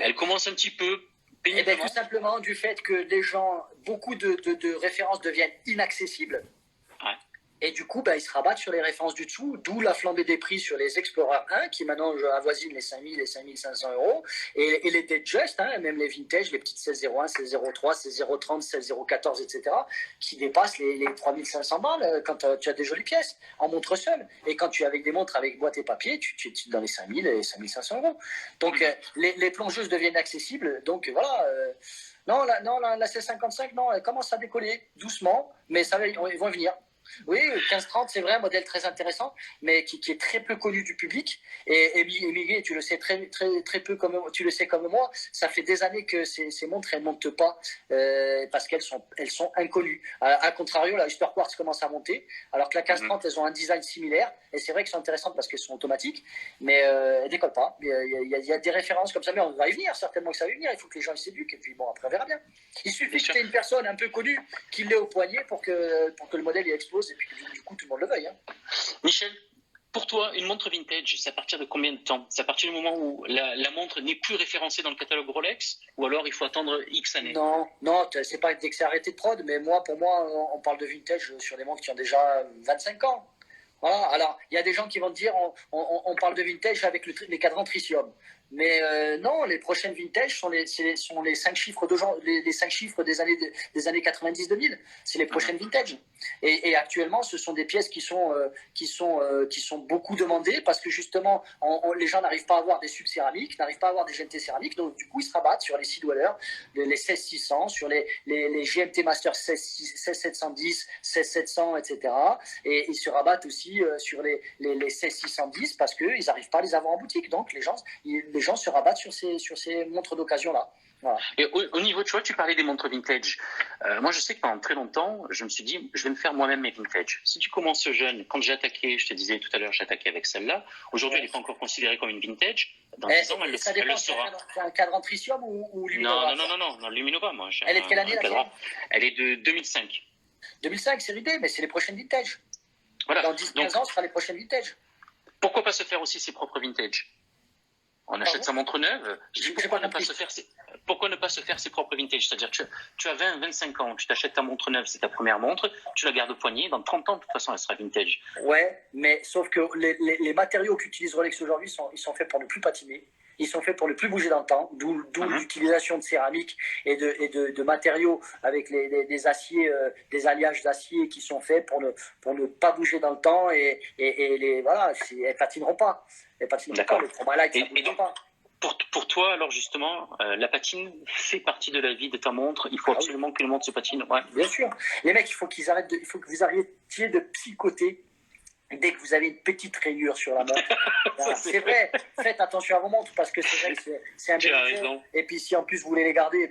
Elle commence un petit peu péniblement. Tout simplement du fait que les gens, beaucoup de références deviennent inaccessibles. Ouais. Et du coup, ils se rabattent sur les références du dessous, d'où la flambée des prix sur les Explorer 1, qui maintenant avoisinent les 5000 et 5500 euros, et les Datejust, même les vintage, les petites 1601, 1603, 1630, 1614, etc., qui dépassent les 3500 balles quand tu as des jolies pièces en montre seule. Et quand tu es avec des montres avec boîte et papier, tu es dans les 5000 et 5500 euros. Donc, les plongeuses deviennent accessibles. Donc, voilà. La C55, non, elle commence à décoller doucement, mais ils vont venir. Oui, 1530, c'est vrai, un modèle très intéressant, mais qui est très peu connu du public. Et Miguel, tu le sais très peu tu le sais comme moi, ça fait des années que ces montres, elles ne montent pas parce qu'elles sont inconnues. À contrario, la Huster Quartz commence à monter, alors que la 1530, elles ont un design similaire, et c'est vrai qu'elles sont intéressantes parce qu'elles sont automatiques, mais elles ne décollent pas. Il y a des références comme ça, mais on va y venir, certainement que ça va y venir, il faut que les gens y s'éduquent, et puis bon, après on verra bien. Il suffit que tu aies une personne un peu connue qui l'ait au poignet pour que le modèle y explose, et puis du coup tout le monde le veuille. Michel, pour toi, une montre vintage, c'est à partir de combien de temps? C'est à partir du moment où la montre n'est plus référencée dans le catalogue Rolex, ou alors il faut attendre X années? Non, c'est pas dès que c'est arrêté de prod, mais pour moi, on parle de vintage sur des montres qui ont déjà 25 ans. Voilà. Alors, il y a des gens qui vont te dire on parle de vintage avec les cadrans tritium. Mais non, les prochaines vintage sont les 5 chiffres les 5 chiffres des années 90-2000. C'est les prochaines vintage. Et actuellement, ce sont des pièces qui sont beaucoup demandées parce que justement, les gens n'arrivent pas à avoir des subs céramiques, n'arrivent pas à avoir des GMT céramiques. Donc, du coup, ils se rabattent sur les Seedweller, les 16600, sur les GMT Master 16710, 16700, etc. Et ils se rabattent aussi sur les 16610 parce qu'ils n'arrivent pas à les avoir en boutique. Donc, les gens se rabattent sur ces montres d'occasion-là. Voilà. Et au niveau, tu vois, tu parlais des montres vintage. Moi, je sais que pendant très longtemps, je me suis dit, je vais me faire moi-même mes vintage. Si tu commences jeune, quand j'ai attaqué, je te disais tout à l'heure, j'ai attaqué avec celle-là. Aujourd'hui, elle n'est pas encore considérée comme une vintage. Dans 10 ans, elle le sera. C'est un cadran tritium ou Luminova? Non, Luminova, moi. Elle est de quelle année, la Elle est de 2005. 2005, c'est l'idée, mais c'est les prochaines vintage. Voilà. Dans 10-15 ans, ce sera les prochaines vintage. Pourquoi pas se faire aussi ses propres vintage? On achète sa montre neuve. Je dis pourquoi ne pas se faire ses propres vintage? C'est-à-dire que tu as 20-25 ans, tu t'achètes ta montre neuve, c'est ta première montre, tu la gardes au poignet, dans 30 ans, de toute façon, elle sera vintage. Ouais, mais sauf que les matériaux qu'utilise Rolex aujourd'hui, ils sont faits pour ne plus patiner. Ils sont faits pour ne plus bouger dans le temps, d'où l'utilisation de céramique et de matériaux avec des aciers, des alliages d'acier qui sont faits pour ne pas bouger dans le temps et elles patineront pas. Elles patineront pas. Le Chromalight, ça ne bougera pas. Pour toi, alors justement, la patine fait partie de la vie de ta montre. Il faut absolument que le montre se patine. Ouais. Bien sûr. Les mecs, il faut que vous arrêtiez de psychoter dès que vous avez une petite rayure sur la montre. C'est vrai, faites attention à vos montres parce que c'est vrai que c'est un bel. Et puis si en plus vous voulez les garder,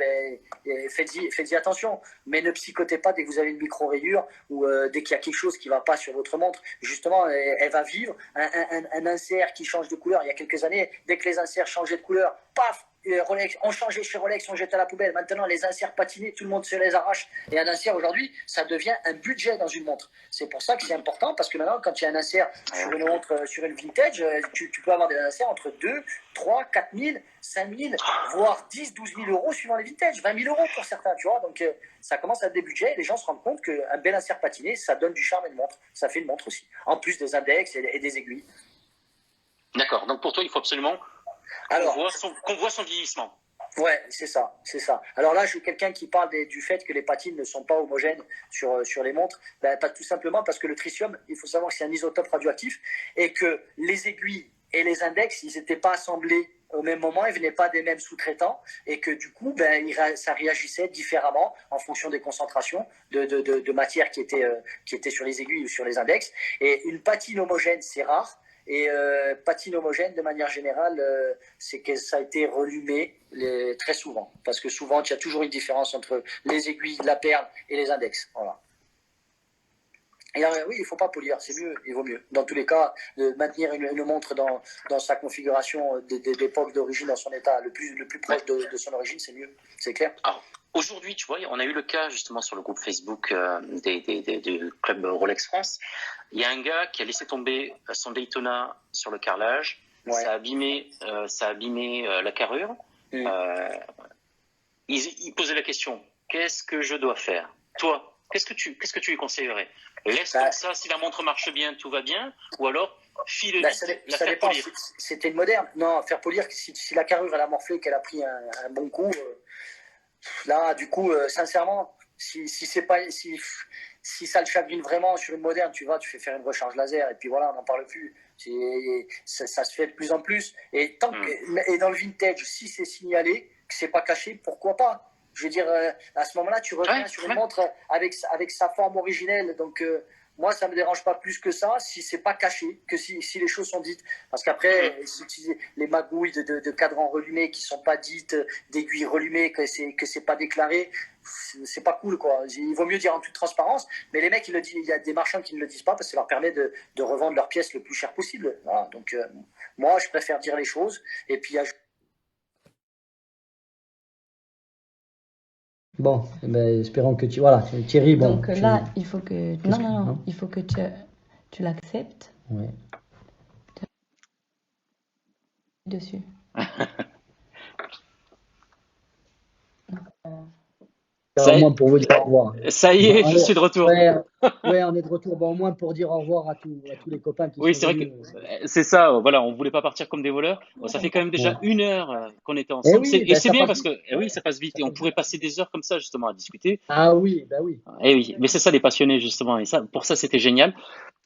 faites-y attention. Mais ne psychotez pas dès que vous avez une micro-rayure ou dès qu'il y a quelque chose qui ne va pas sur votre montre. Justement, elle va vivre. Un insert qui change de couleur, il y a quelques années, dès que les inserts changeaient de couleur, paf, Rolex, on changeait chez Rolex, on jetait à la poubelle. Maintenant, les inserts patinés, tout le monde se les arrache. Et un insert aujourd'hui, ça devient un budget dans une montre. C'est pour ça que c'est important parce que maintenant, quand il y a un insert sur une montre, sur une vintage, tu peux avoir des inserts entre 2, 3, 4 000, 5 000, voire 10, 12 000 euros suivant les vintage, 20 000 euros pour certains, tu vois. Donc, ça commence à être des budgets et les gens se rendent compte qu'un bel insert patiné, ça donne du charme à une montre. Ça fait une montre aussi. En plus des index et des aiguilles. D'accord. Donc, pour toi, il faut absolument qu'on voit son vieillissement. Ouais, c'est ça. Alors là, je suis quelqu'un qui parle du fait que les patines ne sont pas homogènes sur les montres. Pas tout simplement parce que le tritium, il faut savoir que c'est un isotope radioactif et que les aiguilles et les index, ils n'étaient pas assemblés au même moment, ils venaient pas des mêmes sous-traitants et que du coup, ça réagissait différemment en fonction des concentrations de matière qui étaient sur les aiguilles ou sur les index. Et une patine homogène, c'est rare. Et patine homogène, de manière générale, c'est que ça a été relumé très souvent. Parce que souvent, il y a toujours une différence entre les aiguilles, la perle et les index. Voilà. Et oui, il ne faut pas polir, c'est mieux, il vaut mieux. Dans tous les cas, de maintenir une montre dans sa configuration d'époque d'origine, dans son état le plus proche de son origine, c'est mieux, c'est clair. Alors, aujourd'hui, tu vois, on a eu le cas justement sur le groupe Facebook du club Rolex France. Il y a un gars qui a laissé tomber son Daytona sur le carrelage. Ouais. Ça a abîmé la carrure. Il posait la question, qu'est-ce que je dois faire? Toi, qu'est-ce que tu lui conseillerais? Laisse Bah, comme ça, si la montre marche bien, tout va bien, ou alors file bah, vite, la ça faire dépend. polir. C'était une moderne. Non, faire polir, si la carrure elle a morflé, qu'elle a pris un bon coup, là, du coup, sincèrement, si ça le chagrine vraiment sur une moderne, tu fais faire une recharge laser et puis voilà, on n'en parle plus. Ça se fait de plus en plus. Et, et dans le vintage, si c'est signalé, que c'est pas caché, pourquoi pas? Je veux dire, à ce moment-là, tu reviens sur une montre avec sa forme originelle. Donc, moi, ça me dérange pas plus que ça si c'est pas caché, que si les choses sont dites. Parce qu'après, les magouilles de cadrans relumés qui sont pas dites, d'aiguilles relumées, que c'est pas déclaré, c'est pas cool, quoi. Il vaut mieux dire en toute transparence. Mais les mecs, il y a des marchands qui ne le disent pas parce que ça leur permet de revendre leurs pièces le plus cher possible. Voilà. Donc, moi, je préfère dire les choses et puis Bon, eh ben, espérons que tu... Voilà, Thierry, bon... Donc là, il faut que... Qu'est-ce que- Non, non il faut que tu l'acceptes Ouais. dessus. Au moins pour vous dire au revoir. Ça y est, Bon, je suis de retour. Ouais, on est de retour. Bon, au moins pour dire au revoir à tous les copains qui Oui, sont c'est vrai que venus. c'est ça. Voilà, on voulait pas partir comme des voleurs. Bon, ça fait quand même déjà 1 heure qu'on était Eh ensemble. oui, Et ben, c'est ça bien passe parce que oui, ça passe vite. Et on pourrait passer des heures comme ça justement à discuter. Ah oui, ben oui. Eh oui, mais c'est ça les passionnés justement. Et ça, pour ça, c'était génial.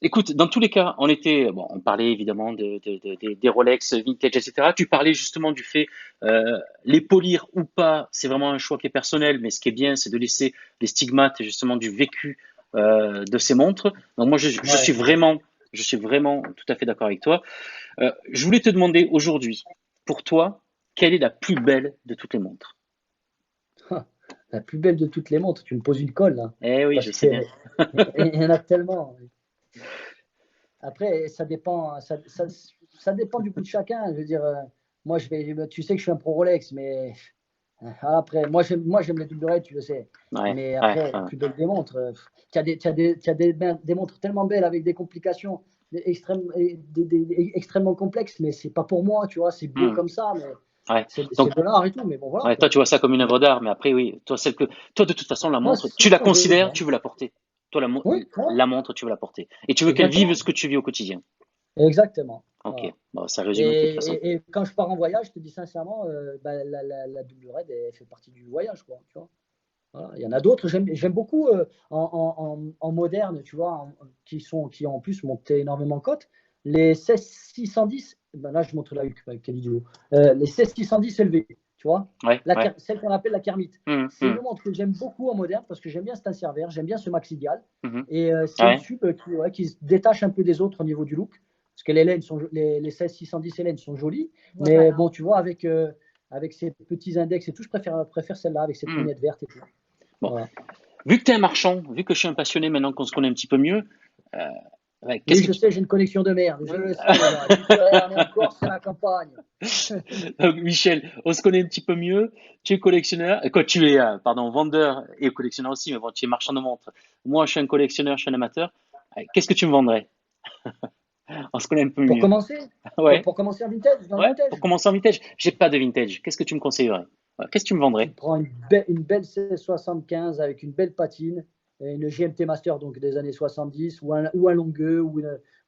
Écoute, dans tous les cas, on parlait évidemment des Rolex vintage, etc. Tu parlais justement du fait, les polir ou pas, c'est vraiment un choix qui est personnel, mais ce qui est bien, c'est de laisser les stigmates justement du vécu de ces montres. Donc moi, je suis vraiment tout à fait d'accord avec toi. Je voulais te demander aujourd'hui, pour toi, quelle est la plus belle de toutes les montres? La plus belle de toutes les montres, tu me poses une colle là. Eh oui, Parce je sais bien. il y en a tellement. Après, ça dépend, ça dépend du goût de chacun. Je veux dire, moi, tu sais que je suis un pro Rolex, mais après, moi, j'aime les double oreilles, tu le sais. Ouais, Mais ouais, après, la ouais. plus belle des montres, tu as des montres tellement belles avec des complications extrêmement complexes, mais c'est pas pour moi, tu vois. C'est beau Hmm, comme ça, mais ouais. c'est Donc, de l'art et tout. Mais bon, voilà ouais, toi, quoi. tu vois ça comme une œuvre d'art, mais après, oui, toi, de toute façon, la Moi, montre, c'est tu la moi, je considères, vois. tu veux la porter. Toi, Oui, voilà, la montre, tu veux la porter. Et tu veux qu'elle vive exactement. ce que tu vis au quotidien. Exactement. Ok, Voilà. bon, ça Et, résume tout de toute façon. et quand je pars en voyage, je te dis sincèrement, bah, la double red, elle fait partie du voyage, quoi, tu vois. Voilà. Il y en a d'autres, j'aime beaucoup en moderne, tu vois, qui ont en plus monté énormément en cote. Les 16610, ben là je montre la Huc, quelle vidéo. Les 16610 LV, tu vois, Ouais, ouais. celle qu'on appelle la Kermit. Hum, C'est une hum, montre que j'aime beaucoup en moderne parce que j'aime bien cet insert, j'aime bien ce maxi dial. mhm. Et c'est une Ouais. sub qui se détache un peu des autres au niveau du look. Parce que les 16610 Hélène sont jolies, mais Voilà. bon, tu vois, avec ces petits index et tout, je préfère celle-là avec cette Hum. poignette verte et tout. Bon, Voilà. vu que tu es un marchand, vu que je suis un passionné maintenant qu'on se connaît un petit peu mieux, ouais, Oui, qu'est-ce que je tu... sais, j'ai une connexion de merde. Je le sais, là. Tu sais, on est en Corse, c'est la campagne. Donc, Michel, on se connaît un petit peu mieux. Tu es collectionneur, quoi, tu es, pardon, vendeur et collectionneur aussi, mais bon, tu es marchand de montres. Moi, je suis un collectionneur, je suis un amateur. Qu'est-ce que tu me vendrais? On se connaît un peu Pour mieux. commencer, Ouais, pour commencer en vintage, dans le ouais, pour vintage, commencer en vintage. J'ai pas de vintage. Qu'est-ce que tu me conseillerais? Ouais, qu'est-ce que tu me vendrais? tu prends une belle 1675 avec une belle patine, et une GMT Master donc des années 70, ou un Longueux, ou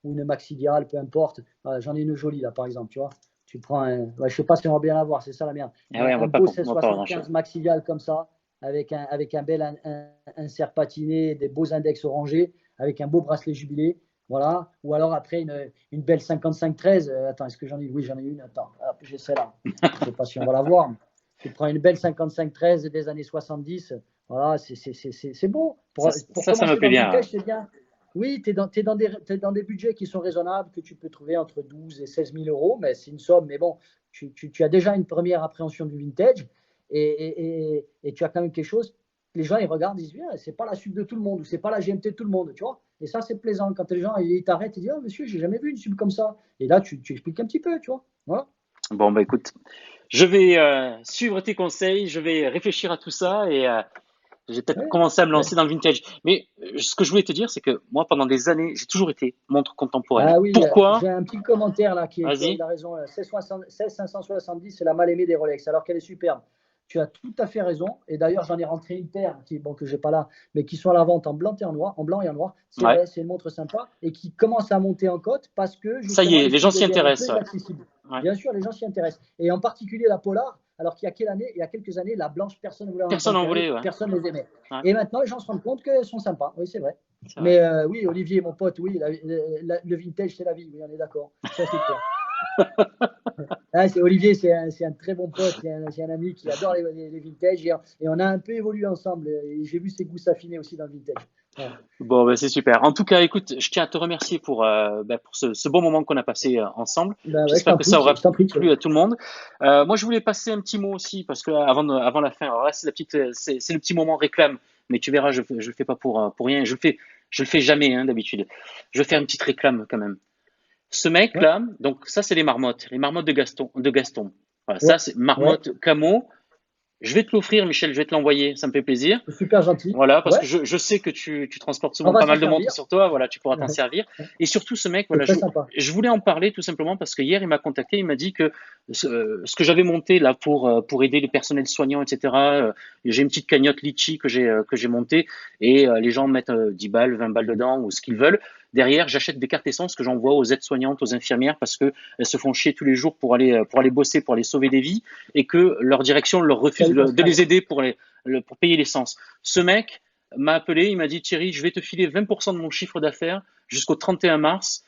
une Maxi Dial, peu importe. Voilà, j'en ai une jolie là, par exemple, tu vois. Tu prends ouais, je sais pas si on va bien l'avoir, c'est ça la merde. Ah ouais, Un beau on va pas avoir 1675 grand-chose. Maxi Dial comme ça, avec un bel insert patiné, des beaux index orangés, avec un beau bracelet jubilé. Voilà. Ou alors après une belle 55-13. Attends, est-ce que j'en ai? Oui, j'en ai une. Attends, hop, j'ai celle-là. Je sais pas si on va la voir. Tu prends une belle 55-13 des années 70. Voilà, c'est beau. Pour Ça me commencer plaît dans le bien. vintage, c'est bien. Oui, tu es dans des budgets qui sont raisonnables, que tu peux trouver entre 12 et 16 000 euros, mais c'est une somme. Mais bon, tu as déjà une première appréhension du vintage et tu as quand même quelque chose. Les gens, ils regardent, ils disent, ah, c'est pas la sub de tout le monde ou c'est pas la GMT de tout le monde, tu vois. Et ça, c'est plaisant. Quand les gens ils t'arrêtent, ils disent, oh, monsieur, j'ai jamais vu une sub comme ça. Et là, tu expliques un petit peu, tu vois. Voilà. Bon, bah écoute, je vais suivre tes conseils, je vais réfléchir à tout ça et j'ai peut-être Ouais. commencé à me Ouais. lancer dans le vintage. Mais ce que je voulais te dire, c'est que moi, pendant des années, j'ai toujours été montre contemporaine. Ah oui, Pourquoi? j'ai un petit commentaire là il Vas-y. a raison. 16 570, c'est la mal aimée des Rolex, alors qu'elle est superbe. Tu as tout à fait raison. Et d'ailleurs, j'en ai rentré une paire que j'ai pas là, mais qui sont à la vente en blanc et en noir, C'est Ouais. vrai, c'est une montre sympa et qui commence à monter en cote parce que Ça y justement, est, les les prix gens s'y deviennent un peu intéressent. Ouais. inaccessibles. Ouais. Bien sûr, les gens s'y intéressent. Et en particulier la Polar, alors qu'il y a il y a quelques années, la blanche, personne ne voulait en Personne entendre n'en parler, voulait. Ouais. personne ne les aimait. Ouais. Et maintenant, les gens se rendent compte qu'elles sont sympas. Oui, c'est vrai. C'est vrai. Mais oui, Olivier, mon pote, oui, le vintage, c'est la vie. Oui, on est d'accord. Ça, c'est clair. Ah, Olivier, c'est un très bon pote, c'est un ami qui adore les vintage et on a un peu évolué ensemble. Et j'ai vu ses goûts s'affiner aussi dans le vintage. Voilà. Bon, ben, c'est super. En tout cas, écoute, je tiens à te remercier pour ce bon moment qu'on a passé ensemble. Ben ouais, J'espère que ça aura je t'en prie. plu à tout le monde. Moi, je voulais passer un petit mot aussi parce que avant la fin, alors là, c'est le petit moment réclame. Mais tu verras, je le fais pas pour rien. Je le fais jamais hein, d'habitude. Je vais faire une petite réclame quand même. Ce mec Ouais, là, donc ça c'est les marmottes de Gaston. Voilà, ouais, ça c'est ouais. marmotte camo. Je vais te l'offrir, Michel. Je vais te l'envoyer. Ça me fait plaisir. C'est super gentil. Voilà, parce Ouais, que je sais que tu transportes on souvent va pas s'en mal de montres servir. sur toi, voilà, tu pourras t'en servir. Et surtout, ce mec, C'est voilà, très sympa. je voulais en parler tout simplement parce que hier, il m'a contacté, il m'a dit que ce que j'avais monté là pour aider les personnels soignants, etc. J'ai une petite cagnotte Litchi que j'ai montée et les gens mettent 10 balles, 20 balles dedans ou ce qu'ils veulent. Derrière, j'achète des cartes essence que j'envoie aux aides-soignantes, aux infirmières parce que elles se font chier tous les jours pour aller bosser, pour aller sauver des vies et que leur direction leur refuse Salut de Pascal. les aider pour payer l'essence. Ce mec m'a appelé, il m'a dit Thierry, je vais te filer 20% de mon chiffre d'affaires jusqu'au 31 mars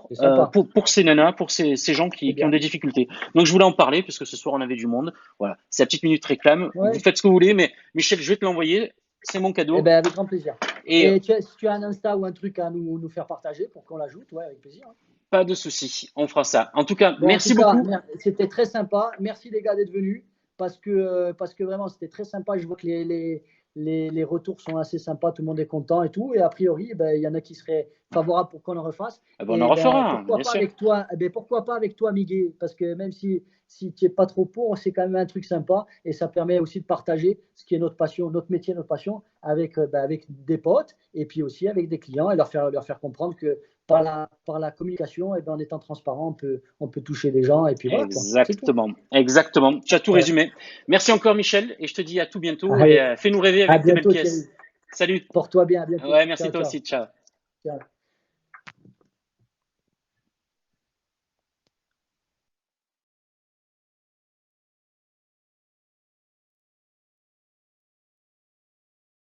C'est sympa. pour ces nanas, pour ces gens C'est qui ont bien. des difficultés. Donc je voulais en parler parce que ce soir on avait du monde. Voilà, c'est la petite minute réclame. Vous Ouais. faites ce que vous voulez, mais Michel, je vais te l'envoyer. C'est mon Eh cadeau. ben, avec grand plaisir. Et Et si tu as un Insta ou un truc à nous faire partager pour qu'on l'ajoute, ouais, avec plaisir. pas de souci, on fera ça. En tout cas, Bon, en merci tout cas, beaucoup. c'était très sympa. Merci les gars d'être venus parce que vraiment, c'était très sympa. Je vois que les retours sont assez sympas, tout le monde est content et tout. Et a priori, ben, il y en a qui seraient favorables pour qu'on en refasse. Ah ben, on en Et ben, refera, bien sûr. pourquoi pas avec toi, Miguel? Parce que même si tu n'es pas trop pour, c'est quand même un truc sympa et ça permet aussi de partager ce qui est notre passion, notre métier, notre passion avec des potes et puis aussi avec des clients et leur faire comprendre que par la communication, et ben, en étant transparent, on peut toucher des gens et puis voilà quoi. C'est tout. Exactement. Tu as tout Ouais. résumé. Merci encore, Michel, et je te dis à tout bientôt. Et Allez, fais-nous rêver à avec tes belles bientôt Thierry. pièces. Salut. Porte-toi bien, à bientôt. Ouais, merci Ciao, toi ciao. aussi. Ciao. Ciao.